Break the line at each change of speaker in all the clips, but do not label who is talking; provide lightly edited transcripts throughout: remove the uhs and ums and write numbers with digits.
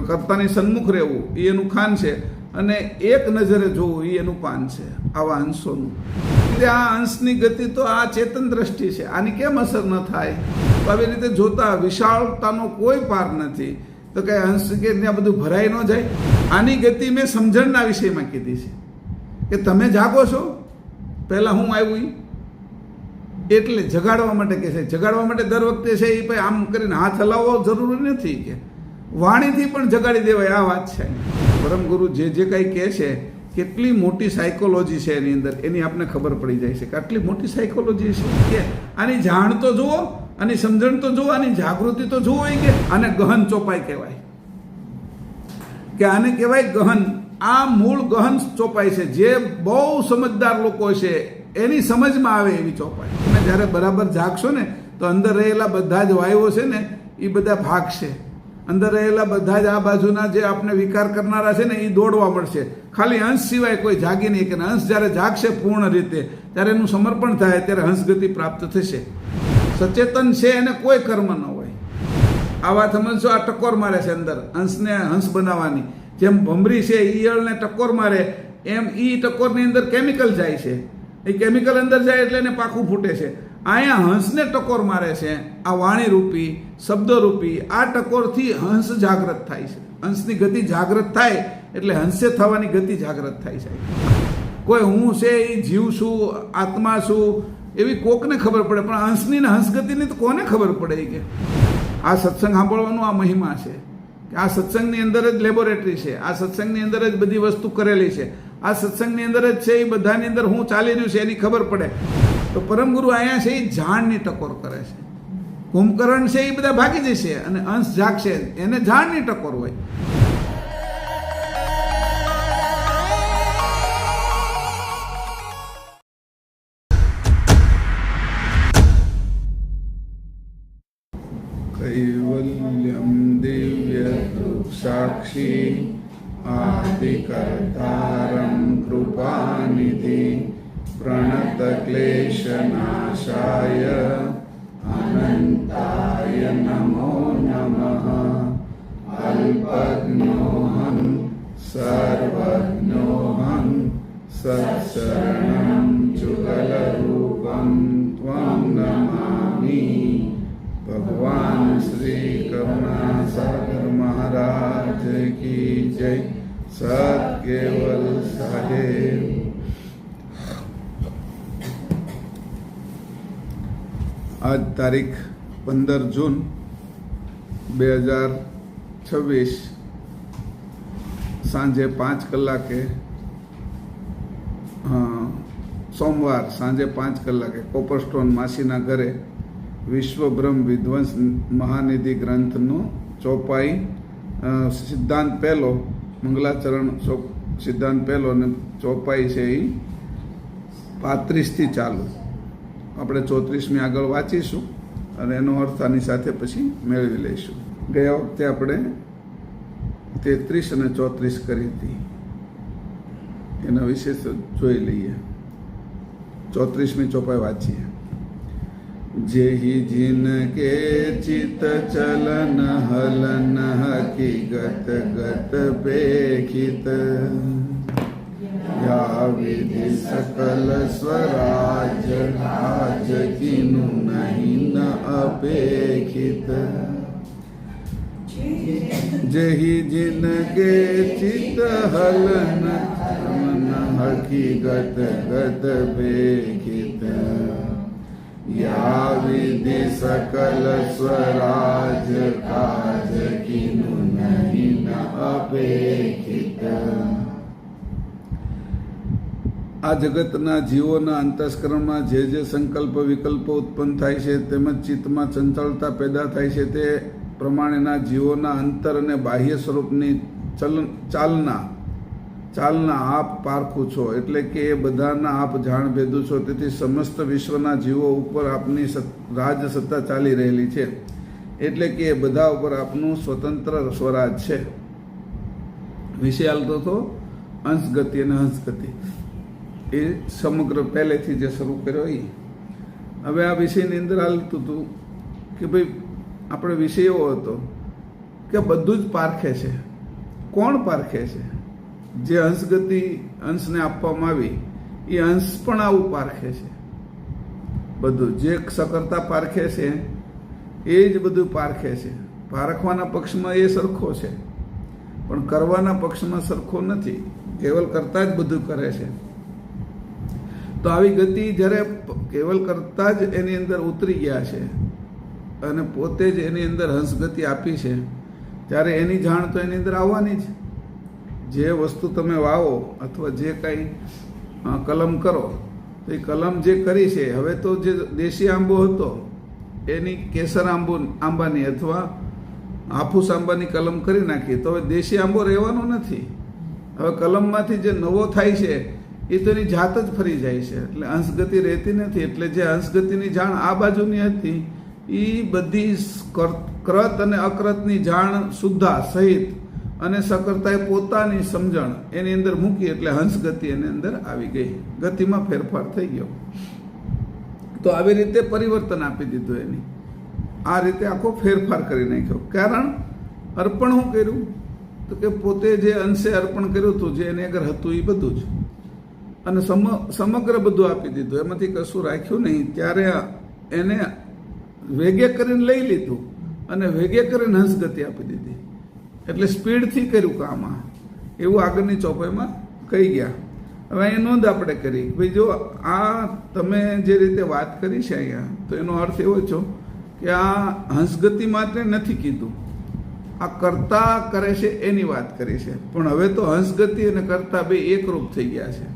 કરતાની સન્મુખ રહેવું એ એનું ખાન છે, અને એક નજરે જોવું એ એનું પાન છે. આવા અંશોનું આ અંશની ગતિ તો આ ચેતન દ્રષ્ટિ છે, આની કેમ અસર ન થાય? તો આવી રીતે જોતા વિશાળતાનો કોઈ પાર નથી. તો કે અંશ કે ત્યાં બધું ભરાઈ ન જાય. આની ગતિ મેં સમજણના વિષયમાં કીધી છે કે તમે જાગો છો, પહેલાં હું આવ્યું એટલે જગાડવા માટે કે છે. જગાડવા માટે દર વખતે છે એ ભાઈ આમ કરીને હાથ હલાવવો જરૂરી નથી, કે વાણીથી પણ જગાડી દેવાય. આ વાત છે. પરમ ગુરુ જે કંઈ કહે છે, કેટલી મોટી સાયકોલોજી છે એની અંદર, એની આપને ખબર પડી જાય છે કે આટલી મોટી સાયકોલોજી છે. કે આની જાણ તો જુઓ, આની સમજણ તો જુઓ, આની જાગૃતિ તો જુઓ. કે આને ગહન ચોપાઈ કહેવાય, કે આને કહેવાય ગહન. આ મૂળ ગહન ચોપાઈ છે, જે બહુ સમજદાર લોકો છે એની સમજમાં આવે એવી ચોપાઈ. તમે જ્યારે બરાબર જાગશો ને તો અંદર રહેલા બધા જ વાયુઓ છે ને એ બધા ભાગશે. અંદર રહેલા બધા જ આ બાજુના જે આપણે વિકાર કરનારા છે ને એ દોડવા મળશે. ખાલી અંશ સિવાય કોઈ જાગી નહીં. કે અંશ જ્યારે જાગશે પૂર્ણ રીતે, ત્યારે એનું સમર્પણ થાય, ત્યારે હંસગતિ પ્રાપ્ત થશે. સચેતન છે એને કોઈ કર્મ ન હોય. આ વાત સમજો. આ ટકોર મારે છે અંદર હંસને હંસ બનાવવાની. જેમ ભમરી છે ઈયળને ટકોર મારે, એમ એ ટકોરની અંદર કેમિકલ જાય છે. એ કેમિકલ અંદર જાય એટલે એને પાખું ફૂટે છે. અહીંયા હંસને ટકોર મારે છે. આ વાણી રૂપી, શબ્દ રૂપી આ ટકોરથી હંસ જાગૃત થાય છે. હંસની ગતિ જાગૃત થાય એટલે હંસે થવાની ગતિ જાગૃત થાય છે. કોઈ હું છે એ જીવ છું, આત્મા છું એવી કોકને ખબર પડે, પણ હંસની ને હંસગતિની તો કોને ખબર પડે? કે આ સત્સંગ સાંભળવાનો આ મહિમા છે. આ સત્સંગની અંદર જ લેબોરેટરી છે. આ સત્સંગની અંદર જ બધી વસ્તુ કરેલી છે. આ સત્સંગની અંદર જ છે એ બધાની અંદર હું ચાલી રહ્યું છે એની ખબર પડે. તો પરમ ગુરુ અહીંયા છે એ ઝાડની ટકોર કરે છે. કુંભકર્ણ છે એ બધા ભાગી જશે અને અંશ જાગશે, એને ઝાડની ટકોર હોય. કૈવલ્યમ દિવ્ય સાક્ષી આદિકર્તારમ કૃપાનિધિ પ્રણત ક્લેશનાશાય અનંતાય નમો નમઃ. અલ્પજ્ઞોહં સર્વજ્ઞોહં સત્શરણં જુગલરૂપં ત્વં નમામિ. ભગવાન શ્રી કરુણાસાગર મહારાજ કી જય. સત કેવલ સાહેબ. આજ તારીખ 15 જૂન 2026 સાંજે 5 કલાકે, સોમવાર સાંજે 5 કલાકે કોપરસ્ટોન માસીના ઘરે વિશ્વબ્રહ્મ વિધ્વંસ મહાનિધિ ગ્રંથનો ચોપાઈ સિદ્ધાંત પહેલો, મંગલાચરણ સિદ્ધાંત પહેલો અને ચોપાઈ છે એ 35થી ચાલુ. આપણે 34મી આગળ વાંચીશું અને એનો અર્થ આની સાથે પછી મેળવી લઈશું. ગયા વખતે આપણે 33 અને 34 કરી હતી, એના વિશે જોઈ લઈએ. 34મી ચોપાઈ વાંચીએ. જેહી જિનકે ચિત ચલન હલન હકીગત ગત પેખિત યા વિધિ સકલ સ્વરાજ રાજ કિનુ નહીં ન અપેક્ષિત. જેહી જિનકે ચિત હલન હકીગત ગત પેખિત યા વિધિ સકલ સ્વરાજ કાજ કિનુ નહીં ન અપેક્ષિત. આ જગતના જીવોના અંતસ્કરણમાં જે સંકલ્પ વિકલ્પો ઉત્પન્ન થાય છે તેમજ ચિત્તમાં ચંચળતા પેદા થાય છે, તે પ્રમાણેના જીવોના અંતર અને બાહ્ય સ્વરૂપની ચાલના આપ પારખું છો. એટલે કે એ બધાના આપ જાણ ભેદું છો. તેથી સમસ્ત વિશ્વના જીવો ઉપર આપની રાજ સત્તા ચાલી રહેલી છે. એટલે કે એ બધા ઉપર આપનું સ્વતંત્ર સ્વરાજ છે. વિષય હાલતો હતો અંશગતિ અને હંસગતિ. એ સમગ્ર પહેલેથી જે શરૂ કર્યો એ હવે આ વિષયની અંદર હાલતું હતું કે ભાઈ આપણે વિષય એવો હતો કે બધું જ પારખે છે. કોણ પારખે છે? જે અંશગતિ અંશને આપવામાં આવી એ અંશ પણ આવું પારખે છે. બધું જે સકર્તા પારખે છે એ જ બધું પારખે છે. પારખવાના પક્ષમાં એ સરખો છે, પણ કરવાના પક્ષમાં સરખો નથી. કેવલ કરતા જ બધું કરે છે. તો આવી ગતિ જ્યારે કેવલ કરતા જ એની અંદર ઉતરી ગયા છે અને પોતે જ એની અંદર હંસગતિ આપી છે, ત્યારે એની જાણ તો એની અંદર આવવાની જ. જે વસ્તુ તમે વાવો અથવા જે કંઈ કલમ કરો, તો એ કલમ જે કરી છે, હવે તો જે દેશી આંબો હતો એની કેસર આંબાની અથવા હાફૂસ આંબાની કલમ કરી નાખી, તો હવે દેશી આંબો રહેવાનો નથી. હવે કલમમાંથી જે નવો થાય છે એ તો એની જાત જ ફરી જાય છે. એટલે અંશગતિ રહેતી નથી. એટલે જે અંશગતિની જાણ આ બાજુની હતી એ બધી કૃત અને અકૃતની જાણ સુદ્ધા સહિત અને સકર્તાએ પોતાની સમજણ એની અંદર મૂકી, એટલે હંસગતિ એની અંદર આવી ગઈ. ગતિમાં ફેરફાર થઈ ગયો. તો આવી રીતે પરિવર્તન આપી દીધું એની. આ રીતે આખો ફેરફાર કરી નાખ્યો. કારણ અર્પણ શું કર્યું? તો કે પોતે જે અંશે અર્પણ કર્યું હતું, જે એની આગળ હતું એ બધું જ, અને સમગ્ર બધું આપી દીધું, એમાંથી કશું રાખ્યું નહીં. ત્યારે એને વેગે કરીને લઈ લીધું અને વેગે કરીને હંસગતિ આપી દીધી. એટલે સ્પીડથી કર્યું કામ. એવું આગળની ચોપાઈમાં કહી ગયા. હવે અહીં નોંધ આપણે કરી, ભાઈ જો આ તમે જે રીતે વાત કરી છે અહીંયા, તો એનો અર્થ એવો છો કે આ હંસગતિ માત્ર નથી કીધું, આ કરતા કરે છે એની વાત કરી છે. પણ હવે તો હંસગતિ અને કરતા બે એકરૂપ થઈ ગયા છે.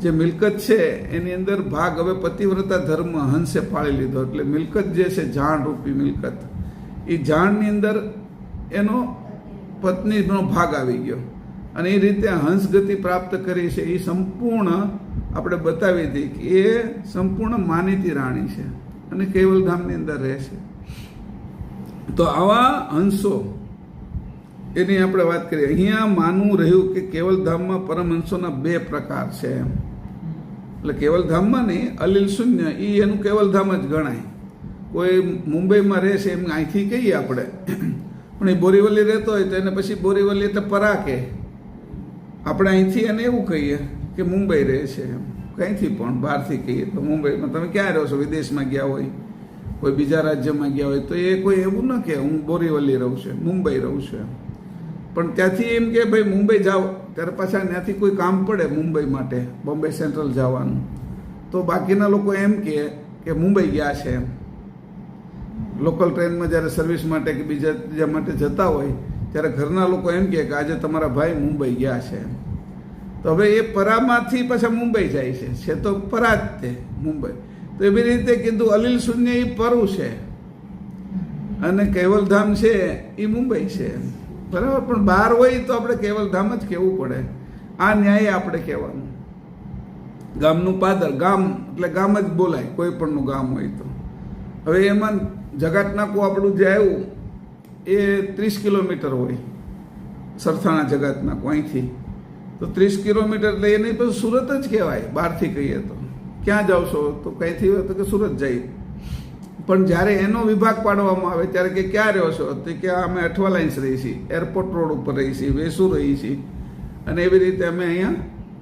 જે મિલકત છે એની અંદર ભાગ હવે પતિવ્રતા ધર્મ હંસે પાળી લીધો. એટલે મિલકત જે છે, જાણ રૂપી મિલકત, એ જાણની અંદર એનો પત્નીનો ભાગ આવી ગયો. અને એ રીતે હંસગતિ પ્રાપ્ત કરી છે. એ સંપૂર્ણ આપણે બતાવી હતી કે એ સંપૂર્ણ માનીતી રાણી છે અને કેવલધામની અંદર રહે છે. તો આવા હંસો એની આપણે વાત કરીએ. અહીંયા માનવું રહ્યું કે કેવલધામમાં પરમહંસોના બે પ્રકાર છે. એટલે કેવલધામમાં નહીં, અલીલ શૂન્ય એ એનું કેવલધામ જ ગણાય. કોઈ મુંબઈમાં રહે છે એમ અહીંથી કહીએ આપણે, પણ એ બોરીવલી રહેતો હોય તો એને પછી બોરીવલી એટલે પરાકે. આપણે અહીંથી એને એવું કહીએ કે મુંબઈ રહે છે, કંઈથી પણ બહારથી કહીએ તો મુંબઈમાં. તમે ક્યાં રહો છો? વિદેશમાં ગયા હોય, કોઈ બીજા રાજ્યમાં ગયા હોય, તો એ કોઈ એવું ન કે હું બોરીવલી રહું છું, મુંબઈ રહું છું. પણ ત્યાંથી એમ કે ભાઈ મુંબઈ જાઓ, ત્યારે પાછા ત્યાંથી કોઈ કામ પડે મુંબઈ માટે, બોમ્બે સેન્ટ્રલ જવાનું, તો બાકીના લોકો એમ કે મુંબઈ ગયા છે એમ. લોકલ ટ્રેનમાં જ્યારે સર્વિસ માટે કે બીજા માટે જતા હોય, ત્યારે ઘરના લોકો એમ કહે કે આજે તમારા ભાઈ મુંબઈ ગયા છે. તો હવે એ પરામાંથી પાછા મુંબઈ જાય છે તો પરા જ તે મુંબઈ. તો એવી રીતે કીધું અલીલ શૂન્ય એ પરું છે અને કેવલધામ છે એ મુંબઈ છે. બરાબર? પણ બહાર હોય તો આપણે કેવલધામ જ કહેવું પડે. આ ન્યાય આપણે કહેવાનું. ગામનું પાદર, ગામ એટલે ગામ જ બોલાય, કોઈ પણનું ગામ હોય તો. હવે એમાં જગાતનાકું આપણું જે આવ્યું એ 30 કિલોમીટર હોય, સરથાણા જગાતનાકું અહીંથી. તો 30 કિલોમીટર એટલે એને તો સુરત જ કહેવાય બહારથી કહીએ તો. ક્યાં જાવ છો? તો કંઈથી હોય તો કે સુરત જઈએ. પણ જ્યારે એનો વિભાગ પાડવામાં આવે ત્યારે કે ક્યાં રહ્યો છો? તો કે અમે અઠવા લાઇન્સ રહી છીએ, એરપોર્ટ રોડ ઉપર રહી છીએ, વેસુ રહી છીએ, અને એવી રીતે અમે અહીંયા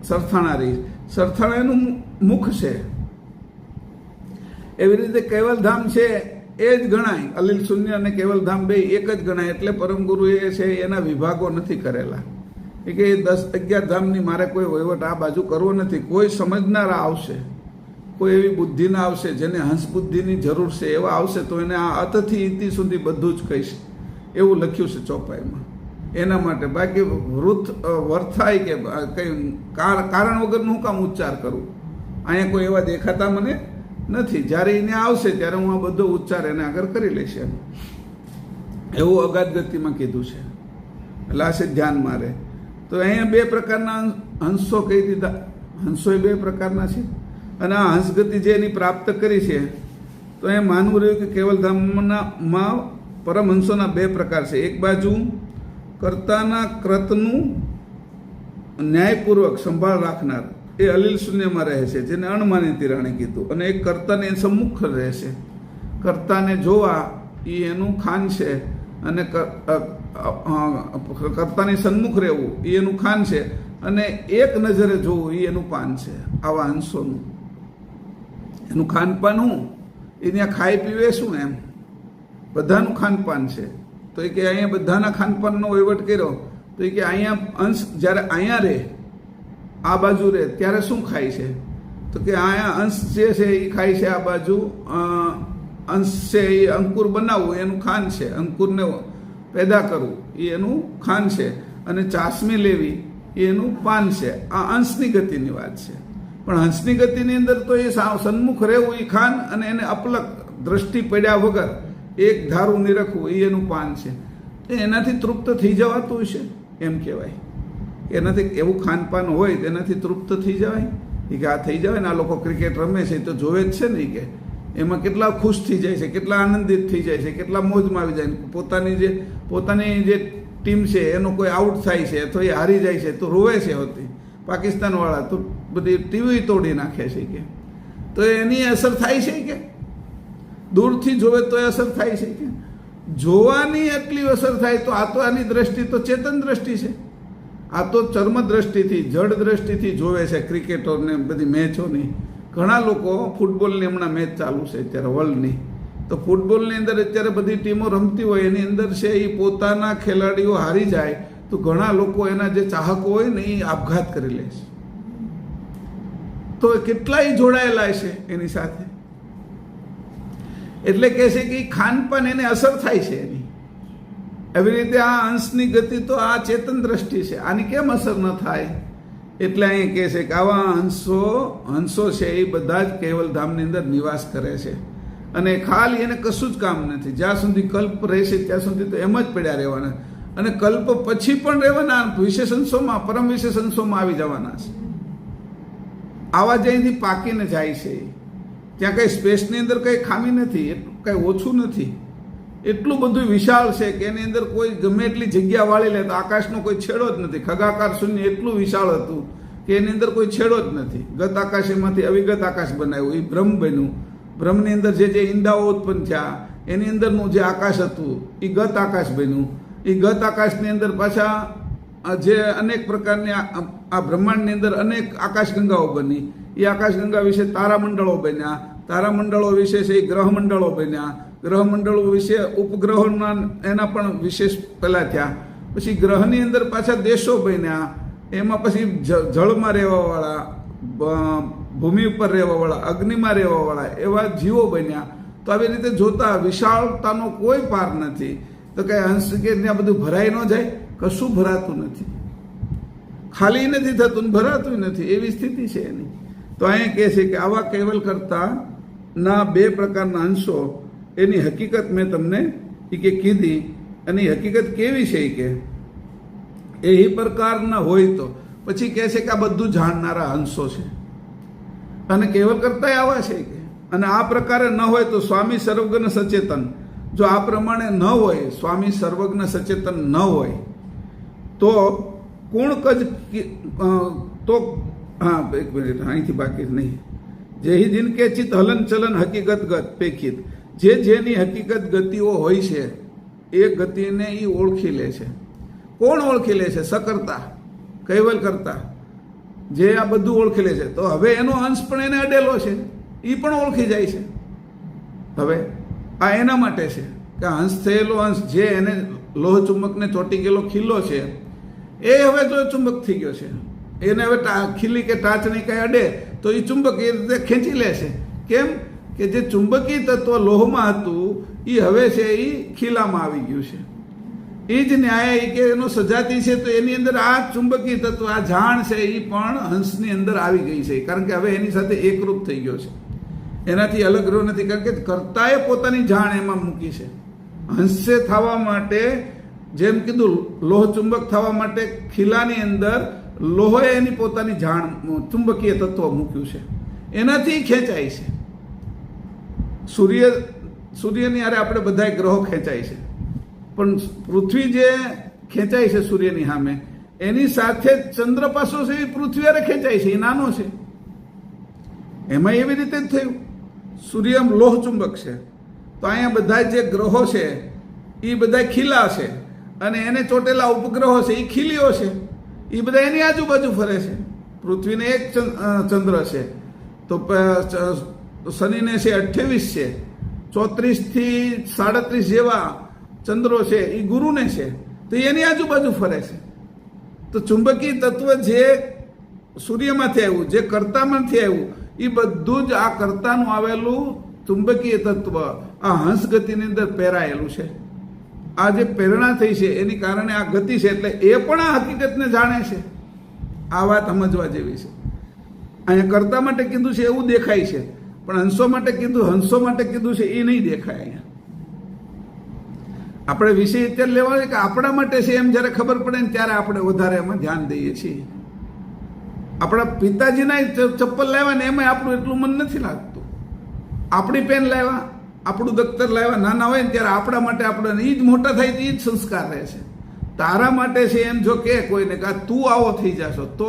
સરથાણા રહી. સરથાણા એનું મુખ છે. એવી રીતે કેવલધામ છે એ જ ગણાય. અલીલ શૂન્ય અને કેવલધામ બે એક જ ગણાય. એટલે પરમગુરુએ છે એના વિભાગો નથી કરેલા. એ કે 10-11 ધામની મારે કોઈ વહીવટ આ બાજુ કરવો નથી. કોઈ સમજનારા આવશે, કોઈ એવી બુદ્ધિના આવશે જેને હંસ બુદ્ધિની જરૂર છે, એવા આવશે તો એને આ અતથી ઇતિ સુધી બધું જ કહીશ. એવું લખ્યું છે ચોપાઈમાં એના માટે. બાકી વર્થાય કે કંઈ કારણ વગરનું હું કામ ઉચ્ચાર કરું? અહીંયા કોઈ એવા દેખાતા મને નથી. જ્યારે એને આવશે ત્યારે હું આ બધો ઉચ્ચાર એને આગળ કરી લઈશ. એવું અગાધ ગતિમાં કીધું છે. એટલે આ છે ધ્યાનમાં રહે. તો અહીંયા બે પ્રકારના હંસો કહી દીધા. હંસો એ બે પ્રકારના છે. અને આ હંસગતિ જે એની પ્રાપ્ત કરી છે, તો એ માનવું રહ્યું કે કેવલધામમાં પરમહંસોના બે પ્રકાર છે. એક બાજુ કર્તાના કૃતનું ન્યાયપૂર્વક સંભાળ રાખનાર એ અલીલ શૂન્યમાં રહે છે, જેને અણમાનીતી રાણી કીધું. અને એક કર્તાને સમ્મુખ રહે છે. કર્તાને જોવા એ એનું ખાન છે અને કર્તાની સન્મુખ રહેવું એ એનું ખાન છે, અને એક નજરે જોવું એ એનું પાન છે. આવા અંશોનું એનું ખાનપાન હું એ ત્યાં ખાઈ પીવે શું એમ બધાનું ખાનપાન છે. તો એ કે અહીંયા બધાના ખાનપાનનો વહીવટ કર્યો તો એ કે અહીંયા અંશ જ્યારે અહીંયા રહે આ બાજુ રહે ત્યારે શું ખાય છે? તો કે અહીંયા અંશ જે છે એ ખાય છે આ બાજુ અંશ છે એ અંકુર બનાવવું એનું ખાન છે, અંકુરને પેદા કરવું એ એનું ખાન છે, અને ચાસમી લેવી એ એનું પાન છે. આ અંશની ગતિની વાત છે. પણ હંસની ગતિની અંદર તો એ સન્મુખ રહેવું એ ખાન, અને એને અપલક દ્રષ્ટિ પડ્યા વગર એક ધારું નિરખવું એ એનું પાન છે. એનાથી તૃપ્ત થઈ જવાતું હશે એમ કહેવાય. એનાથી એવું ખાનપાન હોય તેનાથી તૃપ્ત થઈ જવાય કે આ થઈ જવાય ને. આ લોકો ક્રિકેટ રમે છે તો જોવે જ છે ને કે એમાં કેટલા ખુશ થઈ જાય છે, કેટલા આનંદિત થઈ જાય છે, કેટલા મોજમાં આવી જાય. પોતાની જે ટીમ છે એનો કોઈ આઉટ થાય છે અથવા એ હારી જાય છે તો રોવે છે. હોતી પાકિસ્તાનવાળા તો બધી ટીવી તોડી નાખે છે કે. તો એની અસર થાય છે કે દૂરથી જોવે તો અસર થાય છે કે જોવાની એટલી અસર થાય? તો આ તો આની દ્રષ્ટિ તો ચેતન દ્રષ્ટિ છે. આ તો ચર્મ દ્રષ્ટિથી જડ દ્રષ્ટિથી જોવે છે ક્રિકેટોને બધી મેચોની. ઘણા લોકો ફૂટબોલની હમણાં મેચ ચાલુ છે અત્યારે વર્લ્ડની, તો ફૂટબોલની અંદર અત્યારે બધી ટીમો રમતી હોય એની અંદર છે એ પોતાના ખેલાડીઓ હારી જાય તો ઘણા લોકો એના જે ચાહકો હોય ને એ આપઘાત કરી લે છે. તો કેટલાય જોડાયેલા છે એની સાથે. એટલે કહે છે કે ખાનપાન એને અસર થાય છે એની. એવી રીતે આ અંશની ગતિ તો આ ચેતન દ્રષ્ટિ છે, આની કેમ અસર ન થાય? એટલે અહીં કહે છે કે આવા હંસો છે એ બધા જ કૈવલધામની અંદર નિવાસ કરે છે, અને ખાલી એને કશું જ કામ નથી. જ્યાં સુધી કલ્પ રહેશે ત્યાં સુધી તો એમ જ પડ્યા રહેવાના, અને કલ્પ પછી પણ રહેવાના. વિશેષ અંશોમાં પરમ વિશેષ અંશોમાં આવી જવાના છે. આવા જ અહીંથી પાકીને જાય છે. ત્યાં કંઈ સ્પેસની અંદર કંઈ ખામી નથી, એટલું કંઈ ઓછું નથી. એટલું બધું વિશાળ છે કે એની અંદર કોઈ ગમે એટલી જગ્યા વાળી લે તો આકાશનો કોઈ છેડો જ નથી. ખગાકાર શૂન્ય એટલું વિશાળ હતું કે એની અંદર કોઈ છેડો જ નથી. ગત આકાશ એમાંથી અવિગત આકાશ બનાવ્યું, એ બ્રહ્મ બન્યું. બ્રહ્મની અંદર જે ઈંડાઓ ઉત્પન્ન થયા એની અંદરનું જે આકાશ હતું એ ગત આકાશ બન્યું. એ ગત આકાશની અંદર પાછા જે અનેક પ્રકારની આ બ્રહ્માંડની અંદર અનેક આકાશગંગાઓ બની. એ આકાશગંગા વિશે તારામંડળો બન્યા, તારામંડળો વિશે છે એ ગ્રહમંડળો બન્યા, ગ્રહમંડળો વિશે ઉપગ્રહોના એના પણ વિશેષ પહેલાં થયા. પછી ગ્રહની અંદર પાછા દેશો બન્યા, એમાં પછી જળમાં રહેવાવાળા, ભૂમિ ઉપર રહેવાવાળા, અગ્નિમાં રહેવાવાળા એવા જીવો બન્યા. તો આવી રીતે જોતા વિશાળતાનો કોઈ પાર નથી. તો કંઈ અંશ કે ત્યાં બધું ભરાઈ ન જાય? કશું ભરાતું નથી, ખાલી નથી થતું ને ભરાતું નથી, એવી સ્થિતિ છે એની. તો અહીંયા કહે છે કે આવા કૈવલ કરતાના બે પ્રકારના અંશો એની હકીકત મેં તમને કે કીધી. અને હકીકત કેવી છે કે એ પ્રકારના હોય તો પછી કહે છે કે આ બધું જાણનારા અંશો છે, અને કૈવલ કરતા આવા છે કે. અને આ પ્રકારે ન હોય તો સ્વામી સર્વજ્ઞ સચેતન, જો આ પ્રમાણે ન હોય, સ્વામી સર્વજ્ઞ સચેતન ન હોય તો કોણ કજ તો હા એક મિનિટ અહીંથી બાકી નહીં. જેહી દિન કે ચિત હલન ચલન હકીકત ગત પેખિત, જેની હકીકત ગતિઓ હોય છે એ ગતિને એ ઓળખી લે છે. કોણ ઓળખી લે છે? સકર્તા, કૈવલ કરતા, જે આ બધું ઓળખી લે છે. તો હવે એનો અંશ પણ એને અડેલો છે, એ પણ ઓળખી જાય છે. હવે આ એના માટે છે કે અંશ થયેલો અંશ જે એને લોહ ચુંબકને ચોંટી ગયેલો ખીલો છે એ હવે જો ચુંબક થઈ ગયો છે. એને હવે ખીલી કે ટાચની કંઈ અડે તો એ ચુંબક એ રીતે ખેંચી લે છે. કેમ કે જે ચુંબકી તત્વ લોહમાં હતું એ હવે છે એ ખીલામાં આવી ગયું છે. એ જ ન્યાય કે એનો સજાતી છે. તો એની અંદર આ ચુંબકી તત્વ, આ જાણ છે એ પણ હંસની અંદર આવી ગઈ છે, કારણ કે હવે એની સાથે એકરૂપ થઈ ગયો છે, એનાથી અલગ રહ્યો નથી. કારણ કે કર્તાએ પોતાની જાણ એમાં મૂકી છે. હંસે થવા માટે, જેમ કીધું લોહ ચુંબક થવા માટે ખીલાની અંદર લોહે એની પોતાની જાણ ચુંબકીય તત્વ મૂક્યું છે, એનાથી ખેંચાય છે. સૂર્યની હારે આપણે બધા ગ્રહો ખેંચાય છે, પણ પૃથ્વી જે ખેંચાય છે સૂર્યની સામે, એની સાથે જ ચંદ્ર પાછો છે એ પૃથ્વી હારે ખેંચાય છે. એ નાનો છે, એમાં એવી રીતે જ થયું. સૂર્ય લોહ ચુંબક છે, તો અહીંયા બધા જે ગ્રહો છે એ બધા ખીલા છે, અને એને ચોટેલા ઉપગ્રહો છે એ ખીલીઓ છે, એ બધા એની આજુબાજુ ફરે છે. પૃથ્વીને એક ચંદ્ર છે, તો શનિને છે 28 છે, 34 થી 37 જેવા ચંદ્રો છે એ ગુરુને છે, તો એની આજુબાજુ ફરે છે. તો ચુંબકીય તત્વ જે સૂર્યમાંથી આવ્યું, જે કર્તામાંથી આવ્યું, એ બધું જ આ કર્તાનું આવેલું ચુંબકીય તત્વ આ હંસ ગતિની અંદર પહેરાયેલું છે. આ જે પ્રેરણા થઈ છે એની કારણે આ ગતિ છે, એટલે એ પણ આ હકીકતને જાણે છે. આ વાત સમજવા જેવી છે. અહીંયા કર્તા માટે કીધું છે એવું દેખાય છે, પણ હંસો માટે કીધું છે એ નહીં દેખાય. અહીંયા આપણે વિષય અત્યારે લેવાનો કે આપણા માટે છે એમ જ્યારે ખબર પડે ને ત્યારે આપણે વધારે એમાં ધ્યાન દઈએ છીએ. આપણા પિતાજીના ચપ્પલ લાવ્યા ને એમાં આપણું એટલું મન નથી લાગતું. આપણી પેન લાવ્યા, આપણું દફતર લાવ્યા, નાના હોય ને ત્યારે આપણા માટે આપણે એ જ મોટા થાય તો એ જ સંસ્કાર રહે છે. તારા માટે છે એમ જો કે કોઈને કે તું આવો થઈ જશો તો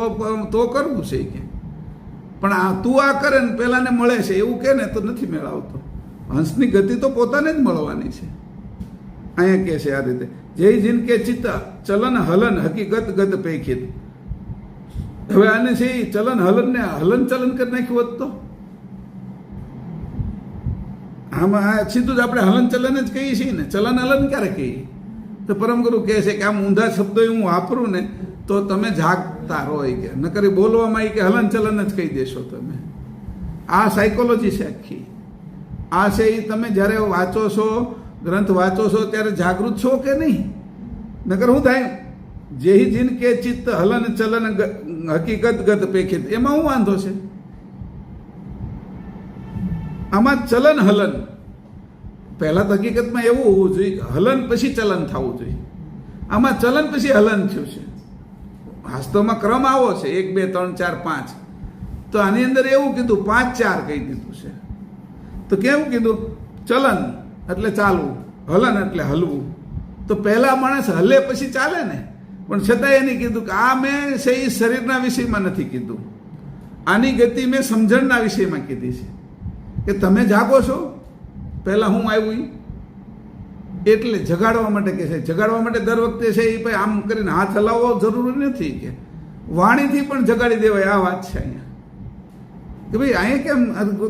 કરવું છે કે, પણ આ તું આ કરે ને પેલાને મળે છે એવું કે ને તો નથી મેળવતો. હંસની ગતિ તો પોતાને જ મળવાની છે. અહીંયા કે છે આ રીતે, જય જીન કે ચિત્ત ચલન હલન હકીકત ગત પૈખિત. હવે આને છે ચલન હલનને હલન ચલન કરી નાખ્યું હોત તો આમાં સીધું જ આપણે હલન ચલન જ કહીએ છીએ ને, ચલન હલન ક્યારે કહીએ? તો પરમગુરુ કહે છે કે આમ ઊંધા શબ્દો હું વાપરું ને તો તમે જાગતા રહો કે નકરી બોલવામાં કે હલન ચલન જ કહી દેશો તમે. આ સાયકોલોજી છે આખી. આ છે એ તમે જ્યારે વાંચો છો, ગ્રંથ વાંચો છો ત્યારે જાગૃત છો કે નહીં? નકર શું થાય? જેહી જીન કે ચિત્ત હલન ચલન હકીકત ગત પેખિત, એમાં શું વાંધો છે? આમાં ચલન હલન પહેલા તો હકીકતમાં એવું હોવું જોઈએ, હલન પછી ચલન થવું જોઈએ. આમાં ચલન પછી હલન થયું છે. વાસ્તવમાં ક્રમ આવો છે 1 2 3 4 5, તો આની અંદર એવું કીધું 5 4 કહી દીધું છે. તો કેવું કીધું? ચલન એટલે ચાલવું, હલન એટલે હલવું. તો પહેલા માણસ હલે પછી ચાલે ને, પણ છતાં એને કીધું કે આ મેં છે એ શરીરના વિષયમાં નથી કીધું, આની ગતિ મેં સમજણના વિષયમાં કીધી છે. કે તમે જાગો છો પહેલા હું આવ્યું એટલે જગાડવા માટે કે છે. જગાડવા માટે દર વખતે છે એ ભાઈ આમ કરીને હાથ હલાવવો જરૂરી નથી, કે વાણીથી પણ જગાડી દેવાય. આ વાત છે અહીંયા કે ભાઈ અહીંયા કેમ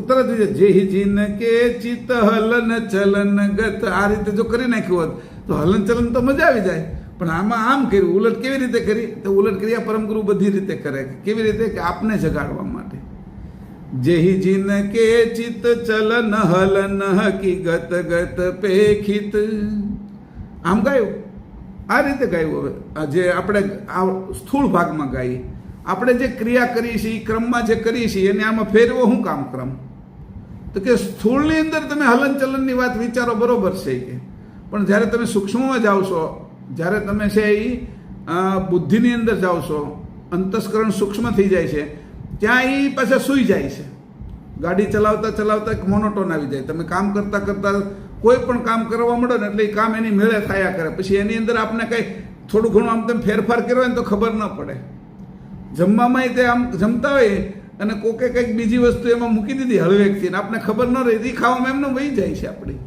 તરત જેહી જીન કે ચિત્ત હલન ચલન ગત, આ રીતે જો કરી નાખ્યું હોત તો હલન ચલન તો મજા આવી જાય. પણ આમાં આમ કર્યું, ઉલટ કેવી રીતે કરી? તો ઉલટ ક્રિયા પરમગુરુ બધી રીતે કરે. કેવી રીતે? કે આપને જગાડવા માટે. જેહી જીન કે ચિત્ત ચલન હલન હકીકત ગત પેખિત, આમ ગાયું, આ રીતે ગાયું. હવે જે આપણે આ સ્થૂળ ભાગમાં ગાઈએ, આપણે જે ક્રિયા કરીએ છીએ એ ક્રમમાં જે કરીએ છીએ એને આમાં ફેરવો શું કામ ક્રમ? તો કે સ્થૂળની અંદર તમે હલન ચલનની વાત વિચારો બરોબર છે કે, પણ જ્યારે તમે સૂક્ષ્મમાં જાઓ છો, જ્યારે તમે છે એ બુદ્ધિની અંદર જાઓ છો, અંતસ્કરણ સૂક્ષ્મ થઈ જાય છે, ત્યાં એ પાછા સૂઈ જાય છે. ગાડી ચલાવતા ચલાવતા એક મોનોટોન આવી જાય. તમે કામ કરતાં કરતાં કોઈ પણ કામ કરવા મળો ને એટલે એ કામ એની મેળે થયા કરે. પછી એની અંદર આપણે કંઈ થોડું ઘણું આમ તમે ફેરફાર કર્યો હોય ને તો ખબર ન પડે. જમવામાં તે આમ જમતા હોય અને કોકે કંઈક બીજી વસ્તુ એમાં મૂકી દીધી હળવેકથી, આપણે ખબર ન રહી, એ ખાવામાં એમને વહી જાય છે આપણી.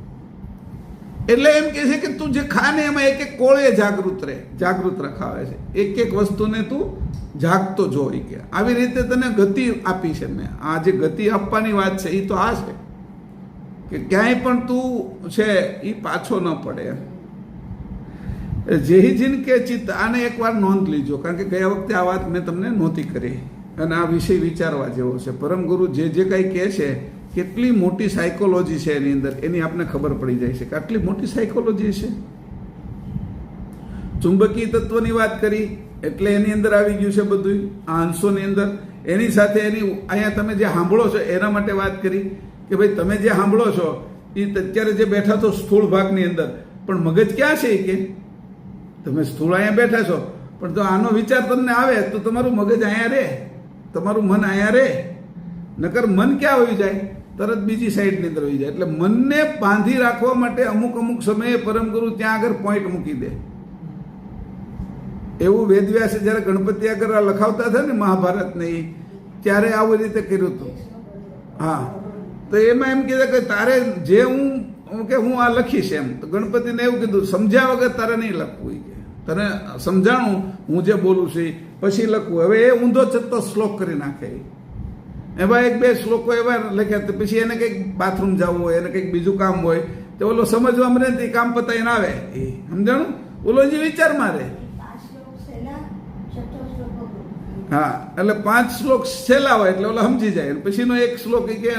એટલે એમ કહે છે કે તું જે ખા ને એમાં એક એક કોળે જાગૃત રખાવે છે. એક એક વસ્તુને તું જાગતો જોઈ કે આવી રીતે તને ગતિ આપી છે મેં. આ જે ગતિ આપવાની વાત છે એ તો આ છે કે ક્યાંય પણ તું છે એ પાછો ન પડે. જેહી જીન કે ચિત્ત, આને એકવાર નોંધ લીજો, કારણ કે ગયા વખતે આ વાત મેં તમને નહોતી કરી અને આ વિષય વિચારવા જેવો છે. પરમગુરુ જે કંઈ કહે છે, કેટલી મોટી સાયકોલોજી છે એની અંદર, એની આપણને ખબર પડી જાય છે કે આટલી મોટી સાયકોલોજી છે. ચુંબકીય તત્વની વાત કરી એટલે એની અંદર આવી ગયું છે બધું આ અંશોની અંદર. એની સાથે એની અહીંયા તમે જે સાંભળો છો એના માટે વાત કરી કે ભાઈ તમે જે સાંભળો છો એ અત્યારે જે બેઠા છો સ્થૂળ ભાગની અંદર, પણ મગજ ક્યાં છે કે તમે સ્થૂળ અહીંયા બેઠા છો, પણ જો આનો વિચાર તમને આવે તો તમારું મગજ અહીંયા રહે, તમારું મન અહીંયા રહે. નકર મન ક્યાં હોઈ જાય? તરત બીજી સાઈડની અંદર હોઈ જાય. એટલે મનને બાંધી રાખવા માટે અમુક સમયે પરમગુરુ ત્યાં આગળ પોઈન્ટ મૂકી દે. એવું વેદવ્યાસે જ્યારે ગણપતિ આગળ લખાવતા હતા ને મહાભારતને, ત્યારે આવી રીતે કર્યું હતું. હા, તો એમાં એમ કીધું કે તારે જે હું કે હું આ લખીશ એમ. તો ગણપતિને એવું કીધું સમજ્યા વગર તારે નહીં લખવું કે તને સમજાણું હું જે બોલું છું પછી લખવું. હવે એ ઊંધો ચત્તો શ્લોક કરી નાખે. એવા એક બે શ્લોકો એવા લખ્યા તો પછી એને કંઈક બાથરૂમ જવું હોય, એને કંઈક બીજું કામ હોય તો ઓલો સમજવામાં રહે કામ પતાવીને આવે એ સમજાણું. ઓલો જે વિચાર મારે હા એટલે 5 શ્લોક છેલ્લા હોય એટલે ઓલા સમજી જાય. પછીનો એક શ્લોક કે